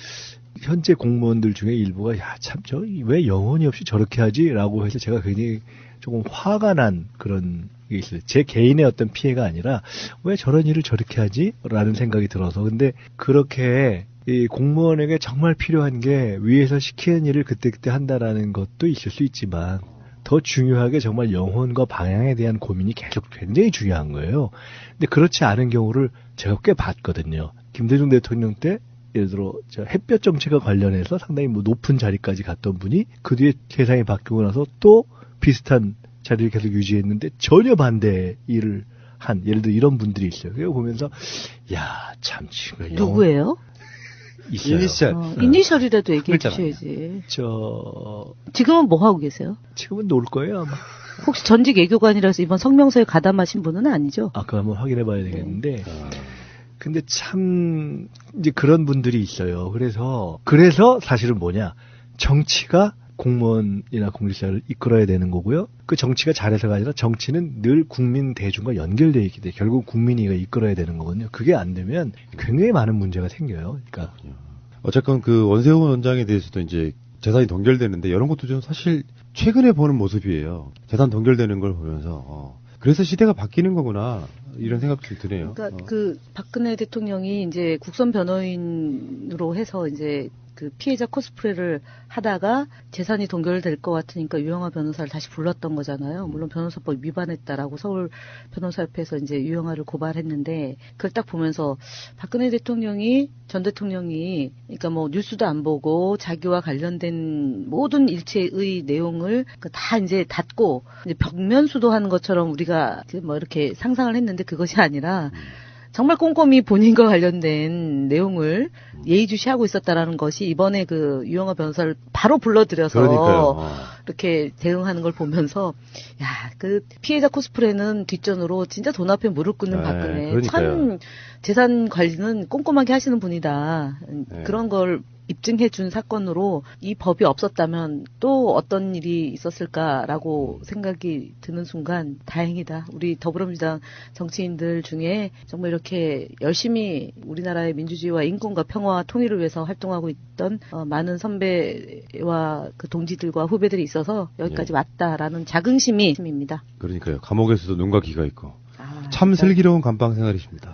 현재 공무원들 중에 일부가 야 참 저 왜 영혼이 없이 저렇게 하지라고 해서 제가 굉장히 조금 화가 난 그런 게 있어요. 제 개인의 어떤 피해가 아니라 왜 저런 일을 저렇게 하지라는 생각이 들어서 근데 그렇게 이 공무원에게 정말 필요한 게 위에서 시키는 일을 그때그때 한다라는 것도 있을 수 있지만 더 중요하게 정말 영혼과 방향에 대한 고민이 계속 굉장히 중요한 거예요. 근데 그렇지 않은 경우를 제가 꽤 봤거든요. 김대중 대통령 때 예를 들어 햇볕 정책과 관련해서 상당히 뭐 높은 자리까지 갔던 분이 그 뒤에 세상이 바뀌고 나서 또 비슷한 자리를 계속 유지했는데 전혀 반대 일을 한 예를 들어 이런 분들이 있어요. 그거 보면서 야 참 지금 누구예요? 있어요. 이니셜. 이니셜이라도 얘기해 주셔야지. 지금은 뭐 하고 계세요? 지금은 놀 거예요 아마. 혹시 전직 애교관이라서 이번 성명서에 가담하신 분은 아니죠? 아, 그거 한번 확인해 봐야 되겠는데. 근데 참 이제 그런 분들이 있어요. 그래서 사실은 뭐냐? 정치가 공무원이나 공직자를 이끌어야 되는 거고요. 그 정치가 잘해서가 아니라 정치는 늘 국민 대중과 연결되어 있기 때문에 결국 국민이 이끌어야 되는 거거든요. 그게 안 되면 굉장히 많은 문제가 생겨요. 그러니까 어쨌건 그 원세훈 원장에 대해서도 이제 재산이 동결되는데 이런 것도 좀 사실 최근에 보는 모습이에요. 재산 동결되는 걸 보면서 그래서 시대가 바뀌는 거구나 이런 생각도 드네요. 그러니까 그 박근혜 대통령이 이제 국선 변호인으로 해서 이제 그 피해자 코스프레를 하다가 재산이 동결될 것 같으니까 유영하 변호사를 다시 불렀던 거잖아요. 물론 변호사법 위반했다라고 서울 변호사협회에서 이제 유영하를 고발했는데 그걸 딱 보면서 박근혜 대통령이 전 대통령이 그러니까 뭐 뉴스도 안 보고 자기와 관련된 모든 일체의 내용을 다 이제 닫고 이제 벽면수도하는 것처럼 우리가 뭐 이렇게 상상을 했는데 그것이 아니라 정말 꼼꼼히 본인과 관련된 내용을 예의주시하고 있었다라는 것이 이번에 그 유영하 변호사를 바로 불러들여서 이렇게 대응하는 걸 보면서 야, 그 피해자 코스프레는 뒷전으로 진짜 돈 앞에 무릎 꿇는 박근혜 참 재산 관리는 꼼꼼하게 하시는 분이다. 그런 걸 입증해 준 사건으로 이 법이 없었다면 또 어떤 일이 있었을까라고 생각이 드는 순간 다행이다. 우리 더불어민주당 정치인들 중에 정말 이렇게 열심히 우리나라의 민주주의와 인권과 평화와 통일을 위해서 활동하고 있던 많은 선배와 그 동지들과 후배들이 있어서 여기까지 왔다라는 자긍심이 있습니다. 그러니까요. 감옥에서도 눈과 귀가 있고 참 슬기로운 감방 생활이십니다.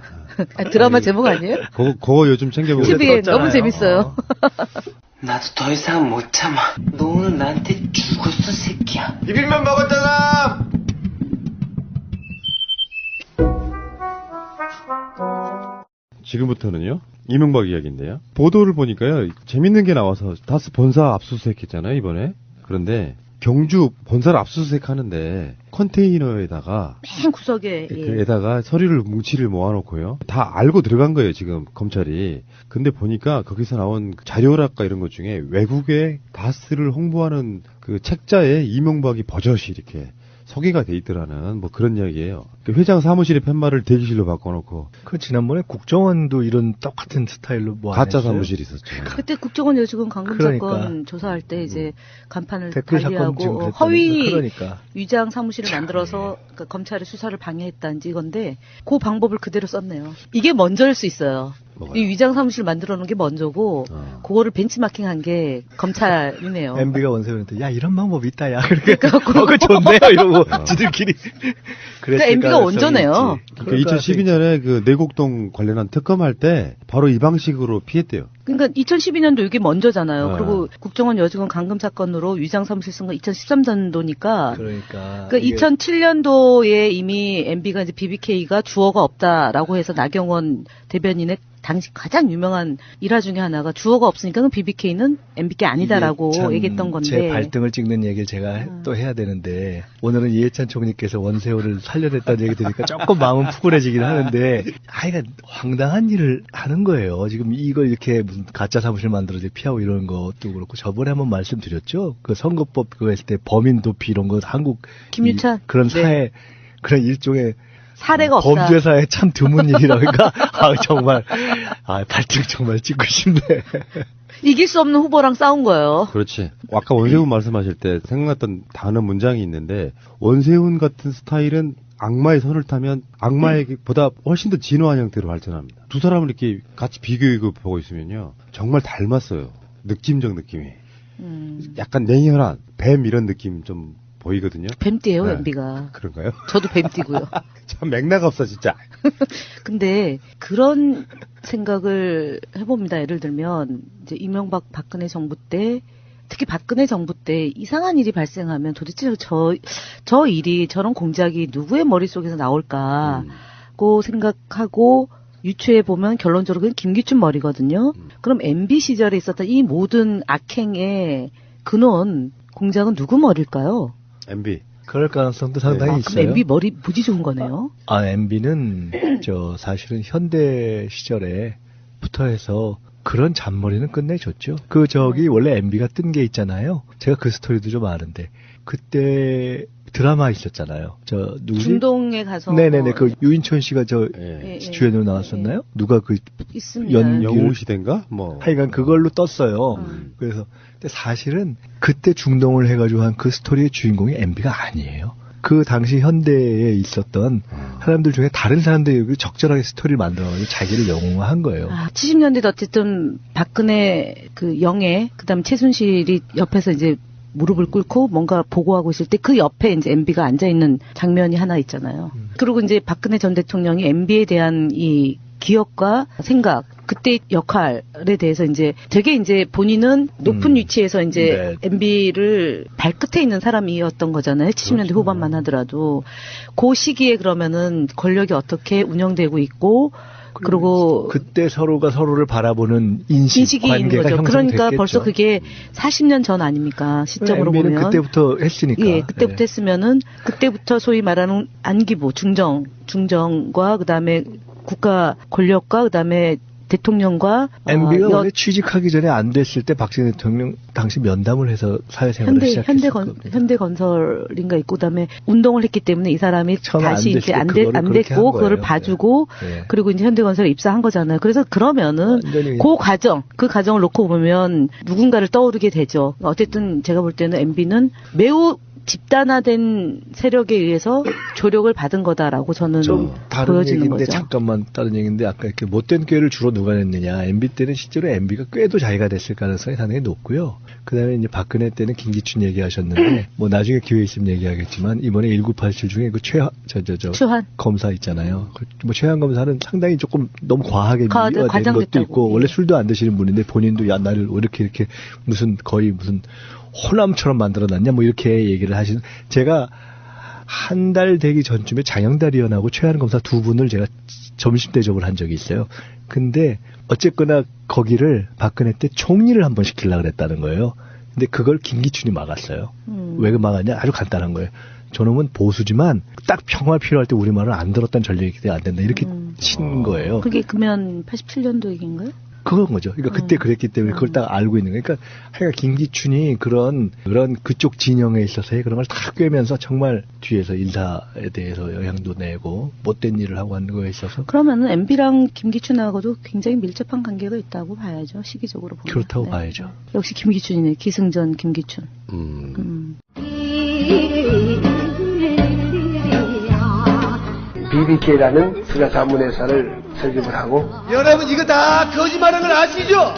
드라마 제목 아니에요? 그거 요즘 챙겨보고 TV에 너무 재밌어요. 나도 더 이상 못 참아. 너 오늘 나한테 죽었어, 새끼야. 비빔면 먹었잖아. 지금부터는요. 이명박 이야기인데요. 보도를 보니까요. 재밌는 게 나와서 다스 본사 압수수색했잖아요, 이번에. 그런데 경주 본사를 압수수색 하는데 컨테이너에다가 맨 구석에 에다가 서류를 뭉치를 모아놓고요. 다 알고 들어간 거예요, 지금 검찰이. 근데 보니까 거기서 나온 자료랄까 이런 것 중에 외국에 다스를 홍보하는 그 책자에 이명박이 버젓이 이렇게 소개가 돼 있더라는 뭐 그런 이야기예요. 그 회장 사무실의 팻말을 대기실로 바꿔놓고. 그 지난번에 국정원도 이런 똑같은 스타일로 뭐 가짜 사무실이 있었죠. 그때 국정원 여직원 강금 사건 조사할 때 이제 간판을 달리하고 허위 위장 사무실을 만들어서 그러니까 검찰의 수사를 방해했다는지 이건데 그 방법을 그대로 썼네요. 이게 먼저일 수 있어요. 뭐가요? 이 위장 사무실 만들어 놓은 게 먼저고 그거를 벤치마킹한 게 검찰이네요. MB가 원세훈한테 야 이런 방법 있다 야 그러니까 그거 좋네요 이러고 지들끼리 그러니까 MB가 원조네요. 그러니까 2012년에 그 내곡동 관련한 특검할 때 바로 이 방식으로 피했대요. 그러니까 2012년도 이게 먼저잖아요. 그리고 국정원 여직원 강금 사건으로 위장 사무실 쓴 거 2013년도니까. 그러니까 2007년도에 이미 MB가 이제 BBK가 주어가 없다라고 해서 나경원 대변인의 당시 가장 유명한 일화 중에 하나가 주어가 없으니까 BBK는 MBK 아니다라고 얘기했던 건데. 제 발등을 찍는 얘기를 제가 또 해야 되는데 오늘은 이해찬 총리께서 원세호를 살려냈다는 얘기 들으니까 조금 마음은 푸근해지긴 하는데 하여간 황당한 일을 하는 거예요. 지금 이걸 이렇게 무슨 가짜 사무실 만들어서 피하고 이러는 것도 그렇고 저번에 한번 말씀드렸죠. 그 선거법 그거 했을 때 범인 도피 이런 거 한국 김유찬 그런 사회 그런 일종의 사례가 없다. 범죄사에 참 드문 일이라 그러니까 정말 발등 정말 찍고 싶네. 이길 수 없는 후보랑 싸운 거예요. 그렇지. 아까 원세훈 말씀하실 때 생각났던 단어 문장이 있는데 원세훈 같은 스타일은 악마의 선을 타면 악마에게보다 훨씬 더 진화한 형태로 발전합니다. 두 사람을 이렇게 같이 비교해서 보고 있으면요. 정말 닮았어요. 느낌적 느낌이. 약간 냉혈한 뱀 이런 느낌 좀 보이거든요. 뱀띠예요, MB가. 그런가요? 저도 뱀띠고요. 참 맥락 없어 진짜. 근데 그런 생각을 해봅니다. 예를 들면 이제 이명박 박근혜 정부 때 특히 박근혜 정부 때 이상한 일이 발생하면 도대체 저 일이 저런 공작이 누구의 머릿속에서 나올까고 생각하고 유추해 보면 결론적으로 김기춘 머리거든요. 그럼 MB 시절에 있었던 이 모든 악행의 근원 공작은 누구 머리일까요? MB. 그럴 가능성도 상당히 있어요. 그럼 MB 머리 무지 좋은 거네요. MB는 사실은 현대 시절에부터 해서 그런 잔머리는 끝내줬죠. 원래 MB가 뜬 게 있잖아요. 제가 그 스토리도 좀 아는데 그때 드라마 있었잖아요. 누구지? 중동에 가서. 네네네. 그 유인천 씨가 주연으로 나왔었나요? 누가 영웅시대인가? 하여간 그걸로 떴어요. 그래서 근데 사실은 그때 중동을 해가지고 한 그 스토리의 주인공이 MB가 아니에요. 그 당시 현대에 있었던 사람들 중에 다른 사람들이 적절하게 스토리를 만들어가지고 자기를 영웅화한 거예요. 70년대도 어쨌든 박근혜 그 영애, 그다음에 최순실이 옆에서 이제 무릎을 꿇고 뭔가 보고하고 있을 때 그 옆에 이제 MB가 앉아있는 장면이 하나 있잖아요. 그리고 이제 박근혜 전 대통령이 MB에 대한 이 기억과 생각, 그때 역할에 대해서 이제 되게 이제 본인은 높은 위치에서 이제 MB를 발끝에 있는 사람이었던 거잖아요. 70년대 후반만 하더라도 그 시기에 그러면은 권력이 어떻게 운영되고 있고 그리고 그때 서로가 서로를 바라보는 인식이 있는 거죠. 그러니까 벌써 그게 40년 전 아닙니까? 시점으로 MB는 보면 그때부터 했으니까. 예, 그때부터 했으면은 그때부터 소위 말하는 안기부 중정과 그다음에 국가 권력과 그다음에 대통령과 MB가 원래 취직하기 전에 안 됐을 때 박정희 대통령 당시 면담을 해서 사회생활을 시작했어요. 현대건설인가 있고 그다음에 운동을 했기 때문에 이 사람이 다시 이제 안 됐고 그거를 봐주고 그리고 이제 현대건설에 입사한 거잖아요. 그래서 그러면은 그 과정을 놓고 보면 누군가를 떠오르게 되죠. 어쨌든 제가 볼 때는 MB는 매우 집단화된 세력에 의해서 조력을 받은 거다라고 저는 다른 보여지는 얘기인데 거죠. 잠깐만 다른 얘기인데 아까 이렇게 못된 꾀를 주로 누가 냈느냐. MB 때는 실제로 MB가 꾀도 자기가 됐을 가능성이 상당히 높고요. 그다음에 이제 박근혜 때는 김기춘 얘기하셨는데 뭐 나중에 기회 있으면 얘기하겠지만 이번에 1987 중에 그 최한 검사 있잖아요. 뭐 최한 검사는 상당히 조금 너무 과하게 미화된 것도 있고 원래 술도 안 드시는 분인데 본인도 야 나를 이렇게 무슨 거의 무슨 호남처럼 만들어놨냐 뭐 이렇게 얘기를 하시는 제가 한 달 되기 전쯤에 장영달 의원하고 최한 검사 두 분을 제가 점심 대접을 한 적이 있어요. 근데 어쨌거나 거기를 박근혜 때 총리를 한번 시키려고 그랬다는 거예요. 근데 그걸 김기춘이 막았어요. 왜 막았냐? 아주 간단한 거예요. 저놈은 보수지만 딱 평화 필요할 때 우리 말을 안 들었다는 전략이기 때문에 안 된다. 이렇게 친 거예요. 그게 그러면 87년도 얘기인가요? 그건 거죠. 그러니까 그때 그랬기 때문에 그걸 딱 알고 있는 거예요. 그러니까 하여간 김기춘이 그런 그쪽 진영에 있어서의 그런 걸 다 꿰면서 정말 뒤에서 인사에 대해서 영향도 내고 못된 일을 하고 하는 거에 있어서 그러면은 MB랑 김기춘하고도 굉장히 밀접한 관계가 있다고 봐야죠. 시기적으로 보면. 그렇다고 봐야죠. 역시 김기춘이네. 기승전 김기춘. BBK라는 투자 자문회사를 설립을 하고 여러분 이거 다 거짓말하는 걸 아시죠?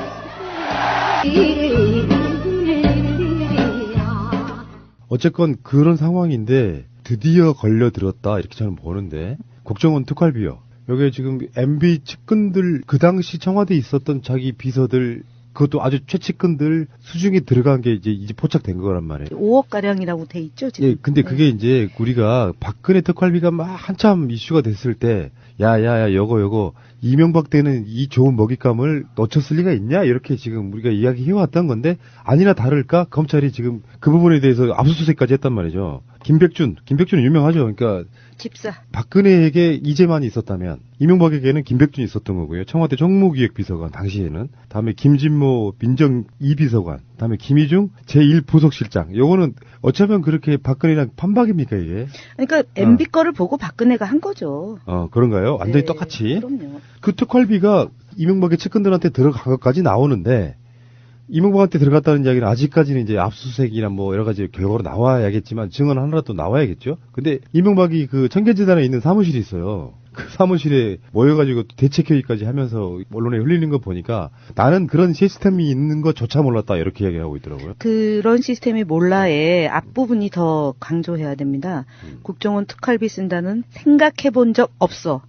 어쨌건 그런 상황인데 드디어 걸려들었다 이렇게 저는 보는데 국정원 특활비요. 여기에 지금 MB 측근들 그 당시 청와대에 있었던 자기 비서들 그것도 아주 최측근들 수중에 들어간 게 이제 포착된 거란 말이에요. 5억 가량이라고 돼 있죠 지금. 예, 근데 그게 이제 우리가 박근혜 특활비가 막 한참 이슈가 됐을 때, 야야야, 여거 이명박 때는 이 좋은 먹잇감을 놓쳤을 리가 있냐 이렇게 지금 우리가 이야기해왔던 건데 아니나 다를까 검찰이 지금 그 부분에 대해서 압수수색까지 했단 말이죠. 김백준은 유명하죠. 그러니까 집사. 박근혜에게 이재만이 있었다면 이명박에게는 김백준이 있었던 거고요. 청와대 정무기획비서관 당시에는 다음에 김진모 민정 2비서관 다음에 김희중 제1부속실장. 요거는 어쩌면 그렇게 박근혜랑 판박입니까 이게? 그러니까 MB 거를 보고 박근혜가 한 거죠. 그런가요? 완전히 똑같이. 그럼요. 그 특활비가 이명박의 측근들한테 들어간 것까지 나오는데 이명박한테 들어갔다는 이야기는 아직까지는 이제 압수수색이나 뭐 여러 가지 결과로 나와야겠지만 증언 하나라도 나와야겠죠. 근데 이명박이 그 청계재단에 있는 사무실이 있어요. 그 사무실에 모여가지고 대책회의까지 하면서 언론에 흘리는 거 보니까 나는 그런 시스템이 있는 것조차 몰랐다 이렇게 이야기하고 있더라고요. 그런 시스템이 몰라의 앞부분이 더 강조해야 됩니다. 국정원 특활비 쓴다는 생각해 본 적 없어.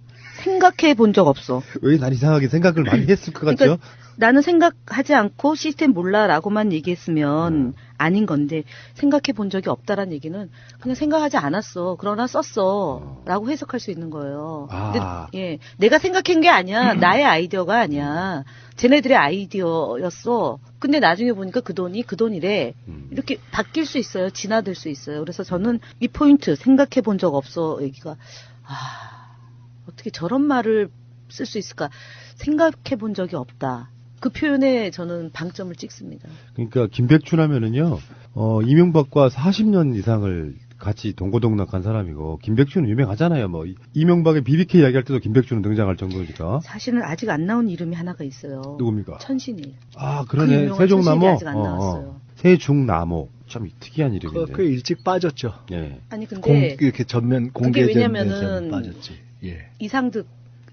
왜 난 이상하게 생각을 많이 했을 것 같죠? 그러니까 나는 생각하지 않고 시스템 몰라라고만 얘기했으면 아닌 건데 생각해 본 적이 없다라는 얘기는 그냥 생각하지 않았어. 그러나 썼어. 라고 해석할 수 있는 거예요. 근데, 내가 생각한 게 아니야. 나의 아이디어가 아니야. 쟤네들의 아이디어였어. 근데 나중에 보니까 그 돈이래. 이렇게 바뀔 수 있어요. 진화될 수 있어요. 그래서 저는 이 포인트 생각해 본 적 없어 얘기가 어떻게 저런 말을 쓸 수 있을까? 생각해 본 적이 없다. 그 표현에 저는 방점을 찍습니다. 그러니까 김백준 하면은요, 이명박과 40년 이상을 같이 동고동락한 사람이고 김백준은 유명하잖아요. 뭐 이명박의 BBK 이야기할 때도 김백준은 등장할 정도니까. 사실은 아직 안 나온 이름이 하나가 있어요. 누굽니까? 천신일. 그러네. 세종나무. 아직 안 나왔어요. 세중나무. 참 특이한 이름인데. 꽤 일찍 빠졌죠. 예. 아니 근데 이렇게 전면 공개된 왜냐면은 빠졌지. 예. 이상득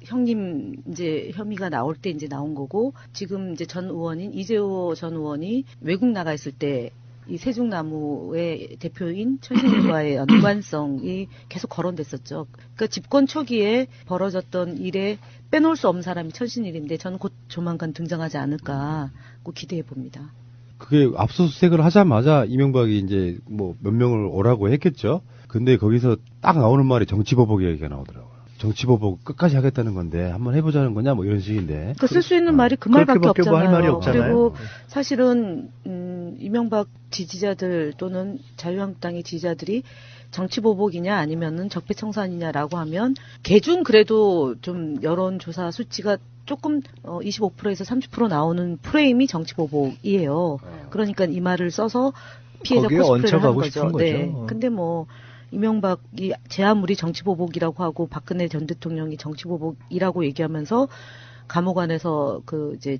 형님 이제 혐의가 나올 때 이제 나온 거고 지금 이제 전 의원인 이재호 전 의원이 외국 나가 있을 때 이 세종나무의 대표인 천신일과의 무관성이 계속 거론됐었죠. 그러니까 집권 초기에 벌어졌던 일에 빼놓을 수 없는 사람이 천신일인데 저는 곧 조만간 등장하지 않을까 기대해 봅니다. 그게 압수수색을 하자마자 이명박이 이제 뭐 몇 명을 오라고 했겠죠. 근데 거기서 딱 나오는 말이 정치보복 얘기가 나오더라고요. 정치보복 끝까지 하겠다는 건데 한번 해보자는 거냐 뭐 이런 식인데. 그 쓸 수 있는 말이 그 말밖에 없잖아요. 뭐 할 말이 없잖아요. 그리고 사실은 이명박 지지자들 또는 자유한국당의 지지자들이 정치보복이냐 아니면은 적폐청산이냐라고 하면 개중 그래도 좀 여론조사 수치가 조금 25%에서 30% 나오는 프레임이 정치보복이에요. 그러니까 이 말을 써서 피해자 코스프레를 하는 거죠. 네. 근데 뭐 이명박이 제 아무리 정치보복이라고 하고 박근혜 전 대통령이 정치보복이라고 얘기하면서 감옥 안에서 이제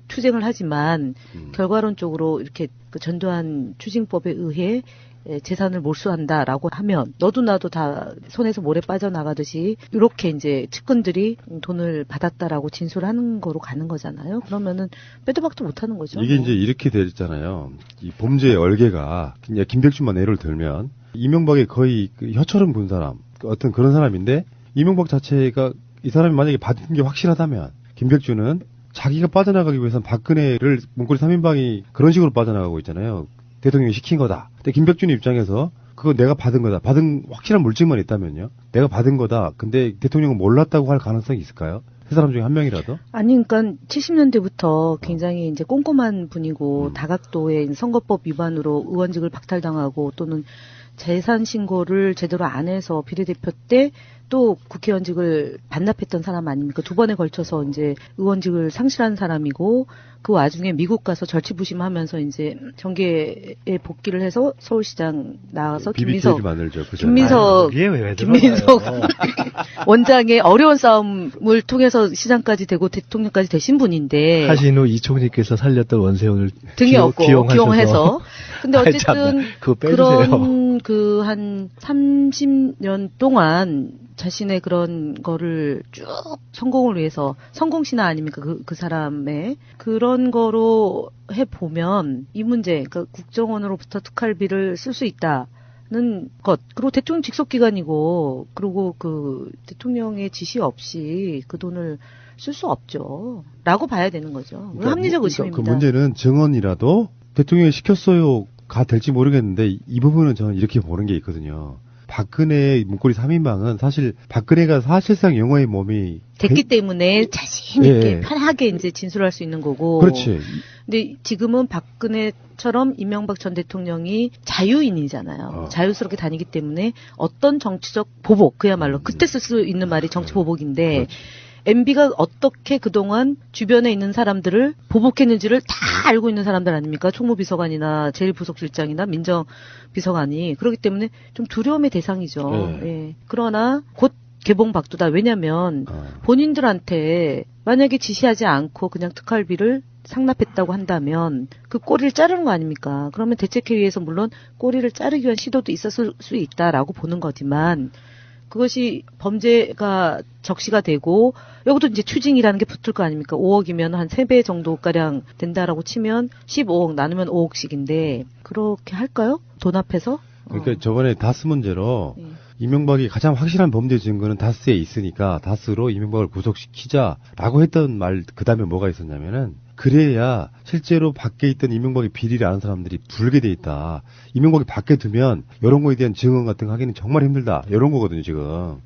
투쟁을 하지만 결과론적으로 이렇게 그 전두환 추징법에 의해 재산을 몰수한다라고 하면 너도 나도 다 손에서 모래 빠져나가듯이 이렇게 이제 측근들이 돈을 받았다라고 진술하는 거로 가는 거잖아요. 그러면은 빼도 박도 못하는 거죠. 이게 이제 이렇게 됐잖아요. 이 범죄의 얼개가 김백준만 예를 들면 이명박이 거의 그 혀처럼 군 사람, 어떤 그런 사람인데 이명박 자체가 이 사람이 만약에 받은 게 확실하다면 김백준은 자기가 빠져나가기 위해서는 박근혜를 문고리 3인방이 그런 식으로 빠져나가고 있잖아요. 대통령이 시킨 거다. 근데 김백준 입장에서 그거 내가 받은 거다. 받은 확실한 물증만 있다면요. 내가 받은 거다. 근데 대통령은 몰랐다고 할 가능성이 있을까요? 세 사람 중에 한 명이라도? 아니, 그러니까 70년대부터 굉장히 이제 꼼꼼한 분이고 다각도의 선거법 위반으로 의원직을 박탈당하고 또는 재산 신고를 제대로 안 해서 비례대표 때 또 국회의원직을 반납했던 사람 아닙니까? 두 번에 걸쳐서 이제 의원직을 상실한 사람이고 그 와중에 미국 가서 절치부심하면서 이제 정계에 복귀를 해서 서울시장 나와서 김민석 원장의 어려운 싸움을 통해서 시장까지 되고 대통령까지 되신 분인데 하신후 이총리께서 살렸던 원세훈을 등에 업고 기용해서 근데 어쨌든 그런 한 30년 동안 자신의 그런 거를 쭉 성공을 위해서 성공신화 아닙니까? 그 사람의 그런 거로 해보면 이 문제, 그러니까 국정원으로부터 특활비를 쓸 수 있다는 것, 그리고 대통령 직속기관이고, 그리고 그 대통령의 지시 없이 그 돈을 쓸 수 없죠. 라고 봐야 되는 거죠. 그러니까 합리적 의심입니다. 그 문제는 증언이라도 대통령이 시켰어요가 될지 모르겠는데 이 부분은 저는 이렇게 보는 게 있거든요. 박근혜의 문고리 3인방은 사실 박근혜가 사실상 영어의 몸이 됐기 때문에 자신 있게 편하게 이제 진술할 수 있는 거고. 그렇지. 근데 지금은 박근혜처럼 이명박 전 대통령이 자유인이잖아요. 자유스럽게 다니기 때문에 어떤 정치적 보복, 그야말로 그때 쓸 수 있는 말이 정치 보복인데 그렇지. MB가 어떻게 그동안 주변에 있는 사람들을 보복했는지를 다 알고 있는 사람들 아닙니까? 총무비서관이나 제1부속실장이나 민정비서관이. 그렇기 때문에 좀 두려움의 대상이죠. 예. 그러나 곧 개봉박두다. 왜냐하면 본인들한테 만약에 지시하지 않고 그냥 특활비를 상납했다고 한다면 그 꼬리를 자르는 거 아닙니까? 그러면 대책회의에서 물론 꼬리를 자르기 위한 시도도 있었을 수 있다라고 보는 거지만 그것이 범죄가 적시가 되고 여기도 이제 추징이라는 게 붙을 거 아닙니까? 5억이면 한 3배 정도가량 된다라고 치면 15억 나누면 5억씩인데 그렇게 할까요? 돈 앞에서? 그러니까 저번에 다스 문제로 이명박이 가장 확실한 범죄 증거는 다스에 있으니까 다스로 이명박을 구속시키자라고 했던 말 그다음에 뭐가 있었냐면은 그래야 실제로 밖에 있던 이명박의 비리를 아는 사람들이 불게 돼 있다. 이명박이 밖에 두면 이런 거에 대한 증언 같은 거 하기는 정말 힘들다. 이런 거거든요, 지금.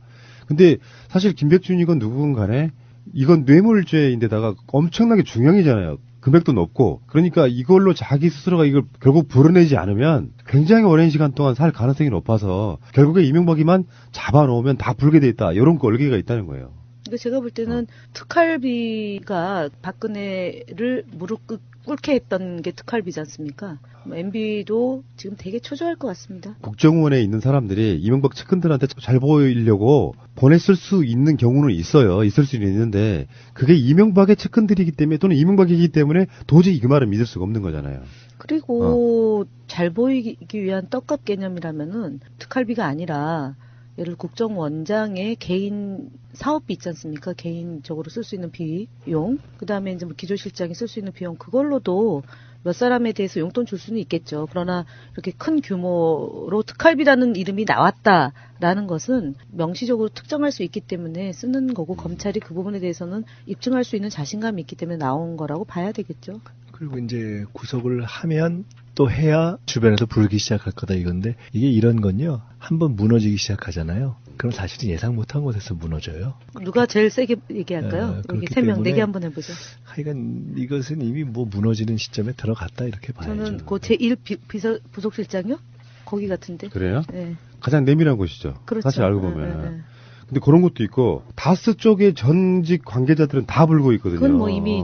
근데 사실 김백준이건 누구건 간에 이건 뇌물죄인데다가 엄청나게 중형이잖아요. 금액도 높고. 그러니까 이걸로 자기 스스로가 이걸 결국 불어내지 않으면 굉장히 오랜 시간 동안 살 가능성이 높아서 결국에 이명박이만 잡아놓으면 다 불게 돼 있다. 이런 걸개가 있다는 거예요. 제가 볼 때는 특활비가 박근혜를 무릎 꿇게 했던 게 특활비지 않습니까? MB도 지금 되게 초조할 것 같습니다. 국정원에 있는 사람들이 이명박 측근들한테 잘 보이려고 보냈을 수 있는 경우는 있어요. 있을 수는 있는데 그게 이명박의 측근들이기 때문에 또는 이명박이기 때문에 도저히 그 말을 믿을 수가 없는 거잖아요. 그리고 잘 보이기 위한 떡값 개념이라면은 특활비가 아니라 예를 국정원장의 개인 사업비 있지 않습니까? 개인적으로 쓸 수 있는 비용, 그 다음에 이제 뭐 기조실장이 쓸 수 있는 비용, 그걸로도 몇 사람에 대해서 용돈 줄 수는 있겠죠. 그러나 이렇게 큰 규모로 특활비라는 이름이 나왔다라는 것은 명시적으로 특정할 수 있기 때문에 쓰는 거고 검찰이 그 부분에 대해서는 입증할 수 있는 자신감이 있기 때문에 나온 거라고 봐야 되겠죠. 그리고 이제 구속을 하면 또 해야 주변에서 부르기 시작할 거다 이건데 이게 이런 건요. 한번 무너지기 시작하잖아요. 그럼 사실은 예상 못한 곳에서 무너져요. 누가 제일 세게 얘기할까요? 여기 3명, 4개 한번 해보죠. 하여간 이것은 이미 뭐 무너지는 시점에 들어갔다 이렇게 봐야죠. 저는 그 제1 부속실장이요? 거기 같은데. 그래요? 네. 가장 내밀한 곳이죠. 그렇죠. 사실 알고 보면. 근데 그런 것도 있고 다스 쪽의 전직 관계자들은 다 불고 있거든요. 그건 뭐 이미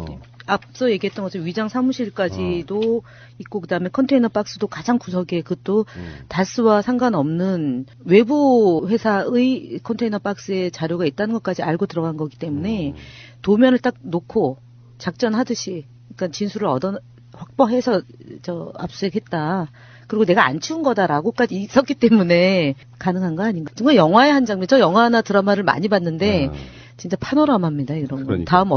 앞서 얘기했던 것처럼 위장 사무실까지도 있고 그다음에 컨테이너 박스도 가장 구석에 그것도 다스와 상관없는 외부 회사의 컨테이너 박스에 자료가 있다는 것까지 알고 들어간 거기 때문에 도면을 딱 놓고 작전하듯이 그러니까 진술을 확보해서 압수했다. 그리고 내가 안 치운 거다라고까지 있었기 때문에 가능한 거 아닌가. 정말 영화의 한 장면. 저 영화나 드라마를 많이 봤는데 진짜 파노라마입니다. 이런 거. 그러니까.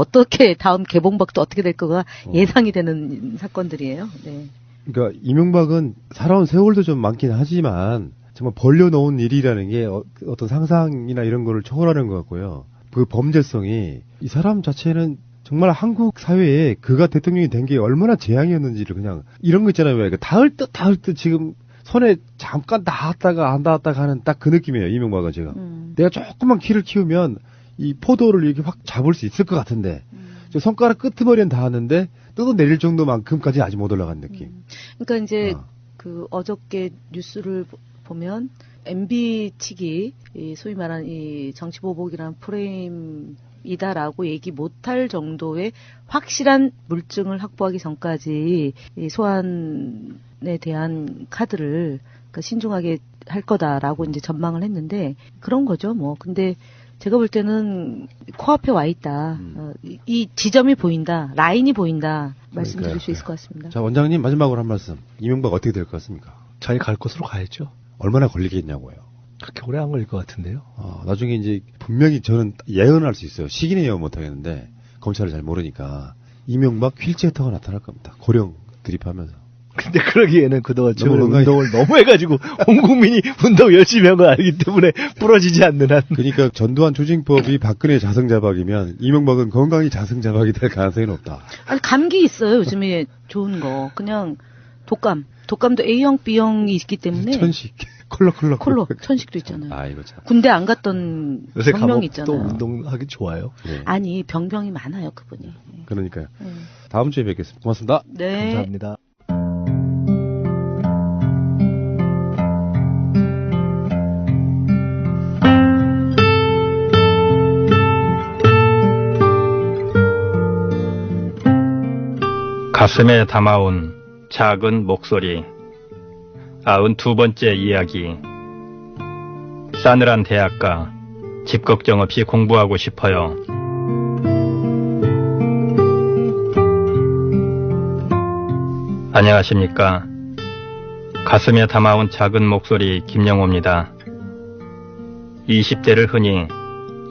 다음 개봉박도 어떻게 될 거가 예상이 되는 사건들이에요. 네. 그러니까 이명박은 살아온 세월도 좀 많긴 하지만 정말 벌려놓은 일이라는 게 어떤 상상이나 이런 거를 초월하는 것 같고요. 그 범죄성이 이 사람 자체는 정말 한국 사회에 그가 대통령이 된 게 얼마나 재앙이었는지를 그냥 이런 거 있잖아요. 왜 닿을 듯 지금 손에 잠깐 닿았다가 안 닿았다가 하는 딱 그 느낌이에요. 이명박은 제가. 내가 조금만 키를 키우면 이 포도를 이렇게 확 잡을 수 있을 것 같은데 저 손가락 끄트머리는 닿았는데 뜯어내릴 정도만큼까지 아직 못 올라간 느낌. 그러니까 이제 그 어저께 뉴스를 보면 MB 측이 이 소위 말하는 이 정치보복이라는 프레임이다라고 얘기 못할 정도의 확실한 물증을 확보하기 전까지 이 소환에 대한 카드를 그러니까 신중하게 할 거다라고 이제 전망을 했는데 그런 거죠. 뭐 근데 제가 볼 때는 코앞에 와 있다. 이 지점이 보인다. 라인이 보인다. 말씀드릴 수 있을 것 같습니다. 자, 원장님 마지막으로 한 말씀. 이명박 어떻게 될 것 같습니까? 자기 갈 곳으로 가야죠. 얼마나 걸리겠냐고요. 그렇게 오래 안 걸릴 것 같은데요. 나중에 이제 분명히 저는 예언을 할 수 있어요. 시기는 예언 못 하겠는데 검찰을 잘 모르니까 이명박 휠체어타가 나타날 겁니다. 고령 드립하면서. 근데 그러기에는 그동안 운동을 너무 해가지고 온 국민이 운동 열심히 한 거 알기 때문에 부러지지 않는 한. 그러니까 전두환 조직법이 박근혜 자승자박이면 이명박은 건강히 자승자박이 될 가능성이 높다. 아니 감기 있어요. 요즘에 좋은 거. 그냥 독감도 A형, B형이 있기 때문에. 천식. 콜로. 천식도 있잖아요. 아, 이거 참. 군대 안 갔던 병명이 있잖아요. 또 운동하기 좋아요. 네. 아니, 병명이 많아요, 그분이. 그러니까요. 다음 주에 뵙겠습니다. 고맙습니다. 네. 감사합니다. 가슴에 담아온 작은 목소리 92번째 이야기. 싸늘한 대학가 집 걱정 없이 공부하고 싶어요. 안녕하십니까. 가슴에 담아온 작은 목소리 김영호입니다. 20대를 흔히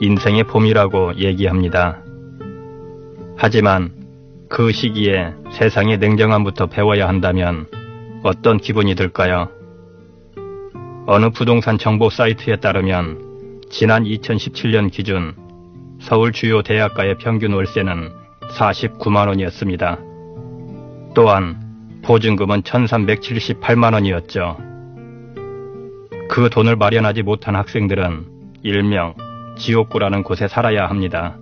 인생의 봄이라고 얘기합니다. 하지만 그 시기에 세상의 냉정함부터 배워야 한다면 어떤 기분이 들까요? 어느 부동산 정보 사이트에 따르면 지난 2017년 기준 서울 주요 대학가의 평균 월세는 49만 원이었습니다. 또한 보증금은 1378만 원이었죠. 그 돈을 마련하지 못한 학생들은 일명 지옥구라는 곳에 살아야 합니다.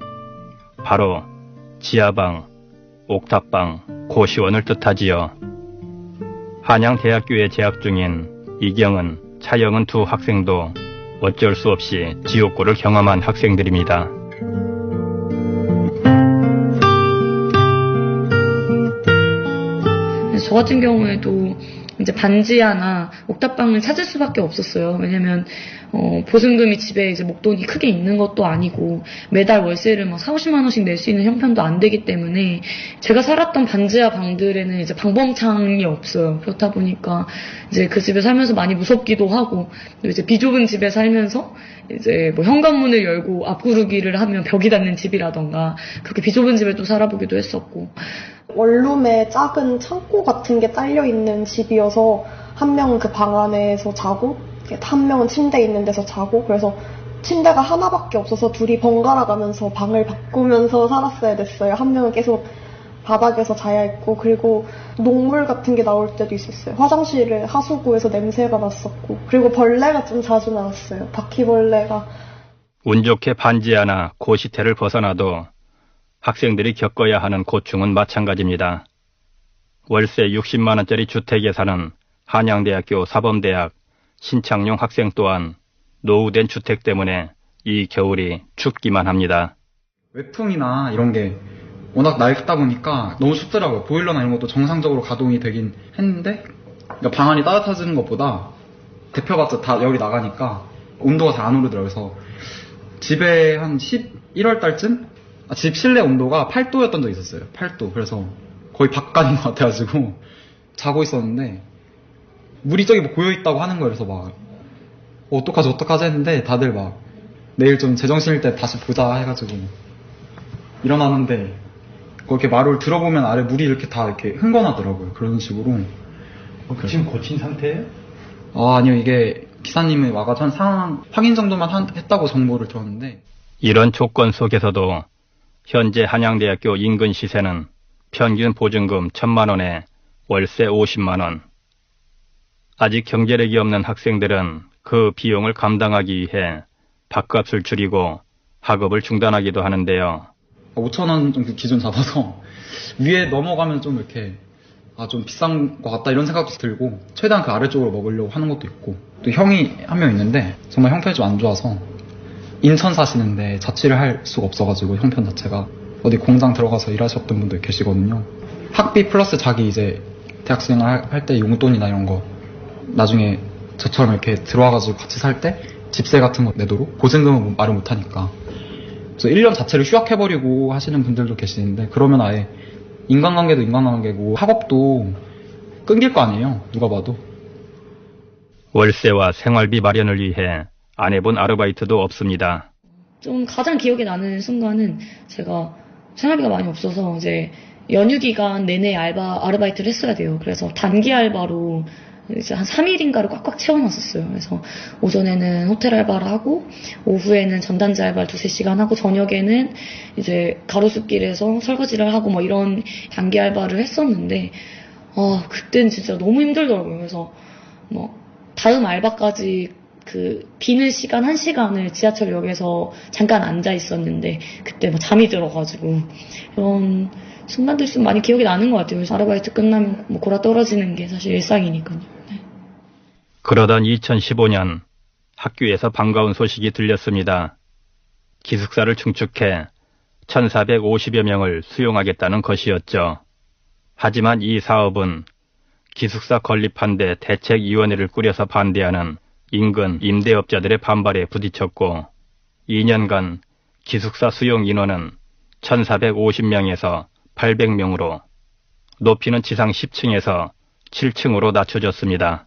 바로 지하방, 옥탑방, 고시원을 뜻하지요. 한양대학교에 재학 중인 이경은, 차영은 두 학생도 어쩔 수 없이 지옥고를 경험한 학생들입니다. 저 같은 경우에도 이제 반지하나 옥탑방을 찾을 수밖에 없었어요. 왜냐면 보증금이 집에 이제 목돈이 크게 있는 것도 아니고 매달 월세를 막 40~50만 원씩 낼 수 있는 형편도 안 되기 때문에 제가 살았던 반지하 방들에는 이제 방범창이 없어요. 그렇다 보니까 이제 그 집에 살면서 많이 무섭기도 하고 이제 비좁은 집에 살면서 이제 뭐 현관문을 열고 앞구르기를 하면 벽이 닿는 집이라던가 그렇게 비좁은 집에 또 살아보기도 했었고. 원룸에 작은 창고 같은 게 딸려 있는 집이어서 한 명은 그 방 안에서 자고 한 명은 침대에 있는 데서 자고, 그래서 침대가 하나밖에 없어서 둘이 번갈아 가면서 방을 바꾸면서 살았어야 됐어요. 한 명은 계속 바닥에서 자야 했고, 그리고 녹물 같은 게 나올 때도 있었어요. 화장실을 하수구에서 냄새가 났었고, 그리고 벌레가 좀 자주 나왔어요. 바퀴벌레가. 운 좋게 반지 하나 고시태를 벗어나도 학생들이 겪어야 하는 고충은 마찬가지입니다. 월세 60만 원짜리 주택에 사는 한양대학교 사범대학 신창용 학생 또한 노후된 주택 때문에 이 겨울이 춥기만 합니다. 외풍이나 이런 게 워낙 낡다 보니까 너무 춥더라고요. 보일러나 이런 것도 정상적으로 가동이 되긴 했는데, 그러니까 방 안이 따뜻해지는 것보다 데펴봤자 다 열이 나가니까 온도가 잘 안 오르더라고요. 그래서 집에 한 11월 달쯤 집 실내 온도가 8도였던 적이 있었어요. 8도. 그래서 거의 바깥인 것 같아가지고 자고 있었는데 물이 저기 뭐 고여있다고 하는 거예요. 그래서 막 어떡하지 했는데 다들 막 내일 좀 제정신일 때 다시 보자 해가지고 일어났는데 그렇게 마루를 들어보면 아래 물이 이렇게 다 이렇게 흥건하더라고요. 그런 식으로. 지금 고친 상태예요? 아니요. 이게 기사님이 와가지고 한 상황 확인 정도만 했다고 정보를 들었는데. 이런 조건 속에서도 현재 한양대학교 인근 시세는 평균 보증금 1,000만 원에 월세 50만 원. 아직 경제력이 없는 학생들은 그 비용을 감당하기 위해 밥값을 줄이고 학업을 중단하기도 하는데요. 5,000원 정도 기준 잡아서 위에 넘어가면 좀 이렇게 좀 비싼 것 같다 이런 생각도 들고, 최대한 그 아래쪽으로 먹으려고 하는 것도 있고, 또 형이 한 명 있는데 정말 형편이 좀 안 좋아서 인천 사시는데 자취를 할 수가 없어가지고 형편 자체가 어디 공장 들어가서 일하셨던 분도 계시거든요. 학비 플러스 자기 이제 대학생 할 때 용돈이나 이런 거 나중에 저처럼 이렇게 들어와가지고 같이 살 때 집세 같은 거 내도록, 보증금은 말을 못하니까. 그래서 1년 자체를 휴학해버리고 하시는 분들도 계시는데, 그러면 아예 인간관계도 인간관계고 학업도 끊길 거 아니에요. 누가 봐도. 월세와 생활비 마련을 위해 안 해본 아르바이트도 없습니다. 좀 가장 기억에 나는 순간은 제가 생활비가 많이 없어서 이제 연휴 기간 내내 아르바이트를 했어야 돼요. 그래서 단기 알바로 이제 한 3일인가를 꽉꽉 채워놨었어요. 그래서 오전에는 호텔 알바를 하고, 오후에는 전단지 알바를 2-3시간 하고, 저녁에는 이제 가로수길에서 설거지를 하고 뭐 이런 단기 알바를 했었는데, 그땐 진짜 너무 힘들더라고요. 그래서 뭐 다음 알바까지 그 비는 시간 1시간을 지하철역에서 잠깐 앉아 있었는데 그때 뭐 잠이 들어가지고, 그런 순간들이 좀 많이 기억이 나는 것 같아요. 아르바이트 끝나면 뭐 골아 떨어지는 게 사실 일상이니까요. 네. 그러던 2015년 학교에서 반가운 소식이 들렸습니다. 기숙사를 증축해 1,450여 명을 수용하겠다는 것이었죠. 하지만 이 사업은 기숙사 건립한데 대책위원회를 꾸려서 반대하는 인근 임대업자들의 반발에 부딪혔고, 2년간 기숙사 수용 인원은 1,450명에서 800명으로, 높이는 지상 10층에서 7층으로 낮춰졌습니다.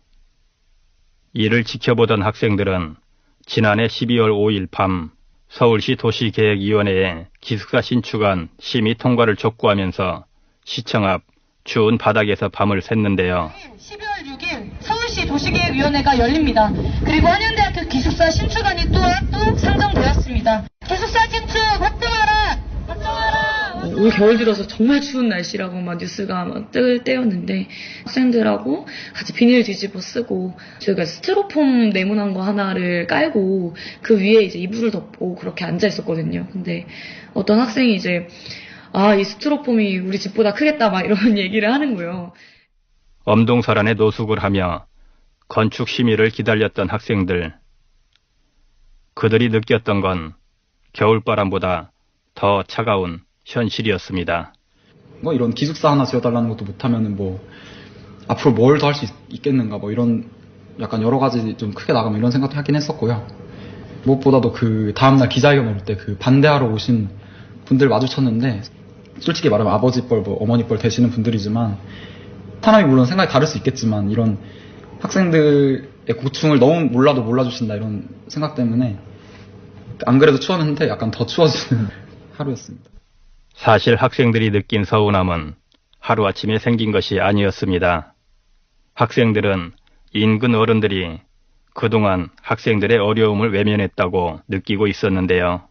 이를 지켜보던 학생들은 지난해 12월 5일 밤 서울시 도시계획위원회에 기숙사 신축안 심의 통과를 촉구하면서 시청 앞 추운 바닥에서 밤을 샜는데요. 12월 6일 서울시 도시계획위원회가 열립니다. 그리고 한양대학교 기숙사 신축안이 또 상정되었습니다. 기숙사 신축 확정하라! 확정하라! 올 겨울 들어서 정말 추운 날씨라고 막 뉴스가 막 뜰 때였는데, 학생들하고 같이 비닐 뒤집어 쓰고 저희가 스티로폼 네모난 거 하나를 깔고 그 위에 이제 이불을 덮고 그렇게 앉아 있었거든요. 근데 어떤 학생이 이제 이 스티로폼이 우리 집보다 크겠다 막 이런 얘기를 하는 거예요. 엄동설안에 노숙을 하며 건축 심의를 기다렸던 학생들. 그들이 느꼈던 건 겨울바람보다 더 차가운 현실이었습니다. 뭐 이런 기숙사 하나 지어달라는 것도 못하면은 뭐 앞으로 뭘 더 할 수 있겠는가, 뭐 이런 약간 여러 가지 좀 크게 나가면 이런 생각도 하긴 했었고요. 무엇보다도 그 다음날 기자회견 올 때 그 반대하러 오신 분들 마주쳤는데, 솔직히 말하면 아버지 뻘, 뭐 어머니 뻘 되시는 분들이지만, 사람이 물론 생각이 다를 수 있겠지만 이런 학생들의 고충을 너무 몰라도 몰라주신다 이런 생각 때문에 안 그래도 추웠는데 약간 더 추워지는 하루였습니다. 사실 학생들이 느낀 서운함은 하루아침에 생긴 것이 아니었습니다. 학생들은 인근 어른들이 그동안 학생들의 어려움을 외면했다고 느끼고 있었는데요.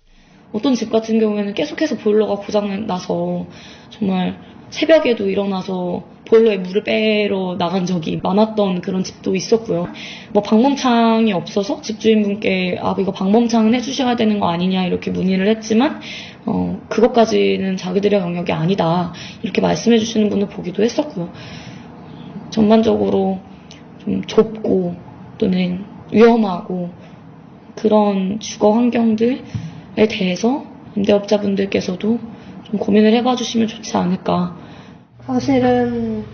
어떤 집 같은 경우에는 계속해서 보일러가 고장나서 정말 새벽에도 일어나서 보일러에 물을 빼러 나간 적이 많았던 그런 집도 있었고요. 뭐 방범창이 없어서 집주인분께 이거 방범창은 해주셔야 되는 거 아니냐 이렇게 문의를 했지만 그것까지는 자기들의 영역이 아니다 이렇게 말씀해 주시는 분을 보기도 했었고요. 전반적으로 좀 좁고 또는 위험하고 그런 주거 환경들에 대해서 임대업자분들께서도 좀 고민을 해봐 주시면 좋지 않을까. 사실은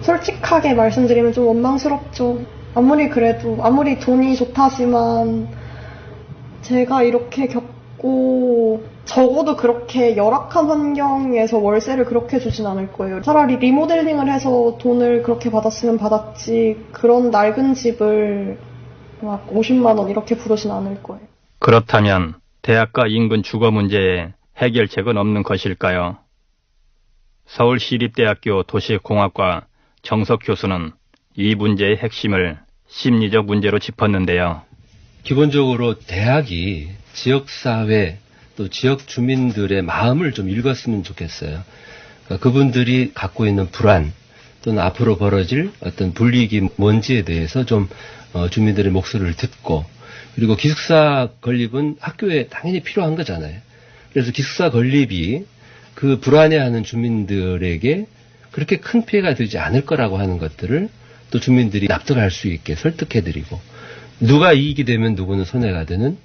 솔직하게 말씀드리면 좀 원망스럽죠. 아무리 돈이 좋다지만 제가 이렇게 겪고 적어도 그렇게 열악한 환경에서 월세를 그렇게 주진 않을 거예요. 차라리 리모델링을 해서 돈을 그렇게 받았으면 받았지 그런 낡은 집을 막 50만 원 이렇게 부르진 않을 거예요. 그렇다면 대학가 인근 주거 문제에 해결책은 없는 것일까요? 서울시립대학교 도시공학과 정석 교수는 이 문제의 핵심을 심리적 문제로 짚었는데요. 기본적으로 대학이 지역사회 또 지역 주민들의 마음을 좀 읽었으면 좋겠어요. 그러니까 그분들이 갖고 있는 불안 또는 앞으로 벌어질 어떤 불이익이 뭔지에 대해서 좀 주민들의 목소리를 듣고 그리고 기숙사 건립은 학교에 당연히 필요한 거잖아요. 그래서 기숙사 건립이 그 불안해하는 주민들에게 그렇게 큰 피해가 되지 않을 거라고 하는 것들을 또 주민들이 납득할 수 있게 설득해드리고 누가 이익이 되면 누구는 손해가 되는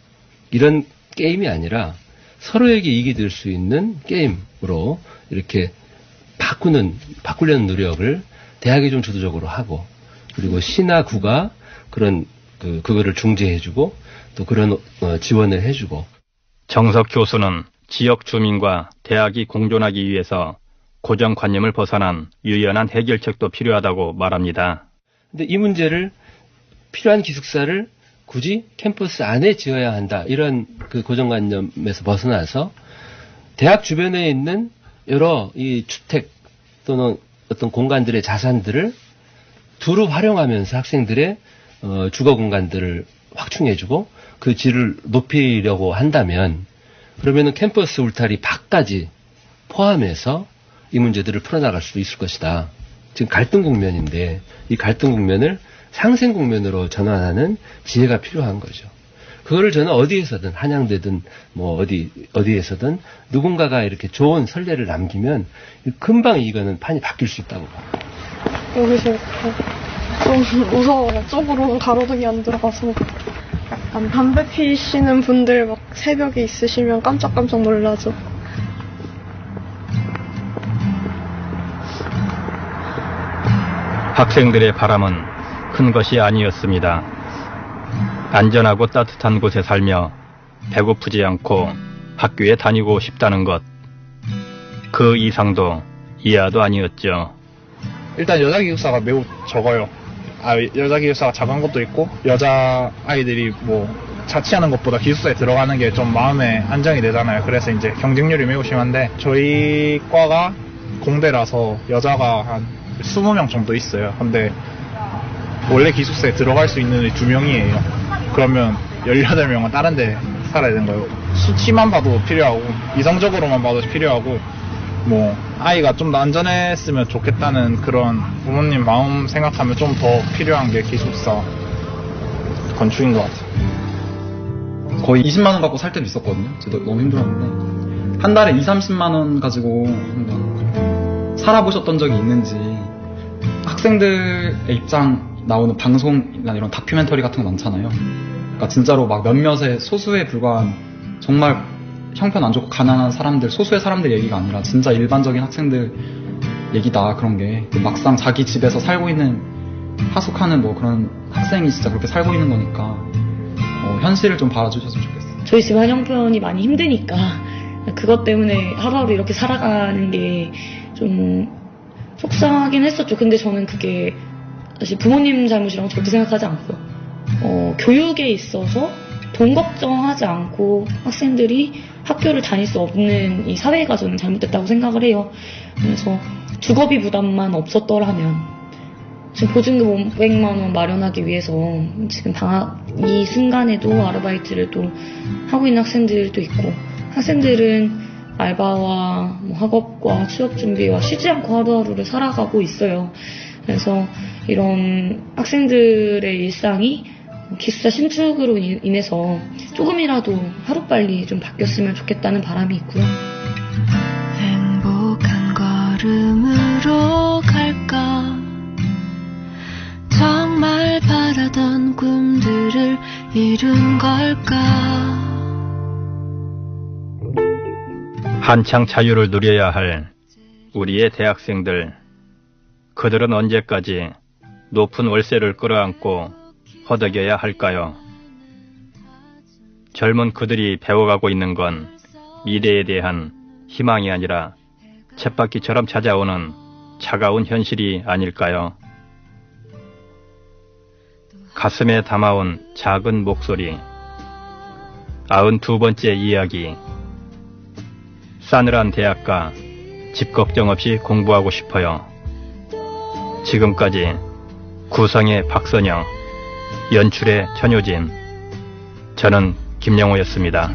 이런 게임이 아니라 서로에게 이익이 될 수 있는 게임으로 이렇게 바꾸려는 노력을 대학이 좀 주도적으로 하고 그리고 시나 구가 그거를 중재해주고 또 그런 지원을 해주고. 정석 교수는 지역 주민과 대학이 공존하기 위해서 고정관념을 벗어난 유연한 해결책도 필요하다고 말합니다. 근데 이 문제를 필요한 기숙사를 굳이 캠퍼스 안에 지어야 한다. 이런 그 고정관념에서 벗어나서 대학 주변에 있는 여러 이 주택 또는 어떤 공간들의 자산들을 두루 활용하면서 학생들의 주거 공간들을 확충해주고 그 질을 높이려고 한다면 그러면은 캠퍼스 울타리 밖까지 포함해서 이 문제들을 풀어나갈 수도 있을 것이다. 지금 갈등 국면인데 이 갈등 국면을 상생 국면으로 전환하는 지혜가 필요한 거죠. 그거를 저는 어디에서든 한양대든 뭐 어디에서든 누군가가 이렇게 좋은 선례를 남기면 금방 이거는 판이 바뀔 수 있다고 봐요. 여기서 좀 무서워요. 쪽으로 가로등이 안 들어가서 약간 담배 피시는 분들 막 새벽에 있으시면 깜짝깜짝 놀라죠. 학생들의 바람은 큰 것이 아니었습니다. 안전하고 따뜻한 곳에 살며 배고프지 않고 학교에 다니고 싶다는 것. 그 이상도 이하도 아니었죠. 일단 여자 기숙사가 매우 적어요. 여자 기숙사가 작은 것도 있고 여자 아이들이 뭐 자취하는 것보다 기숙사에 들어가는 게 좀 마음에 안정이 되잖아요. 그래서 이제 경쟁률이 매우 심한데 저희 과가 공대라서 여자가 한 20명 정도 있어요. 근데 원래 기숙사에 들어갈 수 있는 2명이에요. 그러면 18명은 다른 데 살아야 되는 거예요. 수치만 봐도 필요하고 이성적으로만 봐도 필요하고 뭐 아이가 좀 더 안전했으면 좋겠다는 그런 부모님 마음 생각하면 좀 더 필요한 게 기숙사 건축인 것 같아요. 거의 20만 원 갖고 살 때도 있었거든요. 저도 너무 힘들었는데 한 달에 2-30만 원 가지고 살아보셨던 적이 있는지 학생들의 입장 나오는 방송이나 이런 다큐멘터리 같은 거 많잖아요. 그러니까 진짜로 막 몇몇의 소수에 불과한 정말 형편 안 좋고 가난한 사람들, 소수의 사람들 얘기가 아니라 진짜 일반적인 학생들 얘기다. 그런 게 막상 자기 집에서 살고 있는 하숙하는 뭐 그런 학생이 진짜 그렇게 살고 있는 거니까 현실을 좀 바라주셨으면 좋겠어요. 저희 집안 형편이 많이 힘드니까 그것 때문에 하루하루 이렇게 살아가는 게 좀 속상하긴 했었죠. 근데 저는 그게 사실 부모님 잘못이라고 절대 생각하지 않고요. 교육에 있어서 돈 걱정하지 않고 학생들이 학교를 다닐 수 없는 이 사회가 저는 잘못됐다고 생각을 해요. 그래서 주거비 부담만 없었더라면 지금 보증금 500만 원 마련하기 위해서 지금 방학 이 순간에도 아르바이트를 또 하고 있는 학생들도 있고 학생들은 알바와 뭐 학업과 취업 준비와 쉬지 않고 하루하루를 살아가고 있어요. 그래서 이런 학생들의 일상이 기숙사 신축으로 인해서 조금이라도 하루빨리 좀 바뀌었으면 좋겠다는 바람이 있고요. 행복한 걸음으로 갈까? 정말 바라던 꿈들을 이룬 걸까? 한창 자유를 누려야 할 우리의 대학생들. 그들은 언제까지 높은 월세를 끌어안고 허덕여야 할까요? 젊은 그들이 배워가고 있는 건 미래에 대한 희망이 아니라 쳇바퀴처럼 찾아오는 차가운 현실이 아닐까요? 가슴에 담아온 작은 목소리 92번째 이야기. 싸늘한 대학가 집 걱정 없이 공부하고 싶어요. 지금까지 구성의 박선영, 연출의 천효진, 저는 김영호였습니다.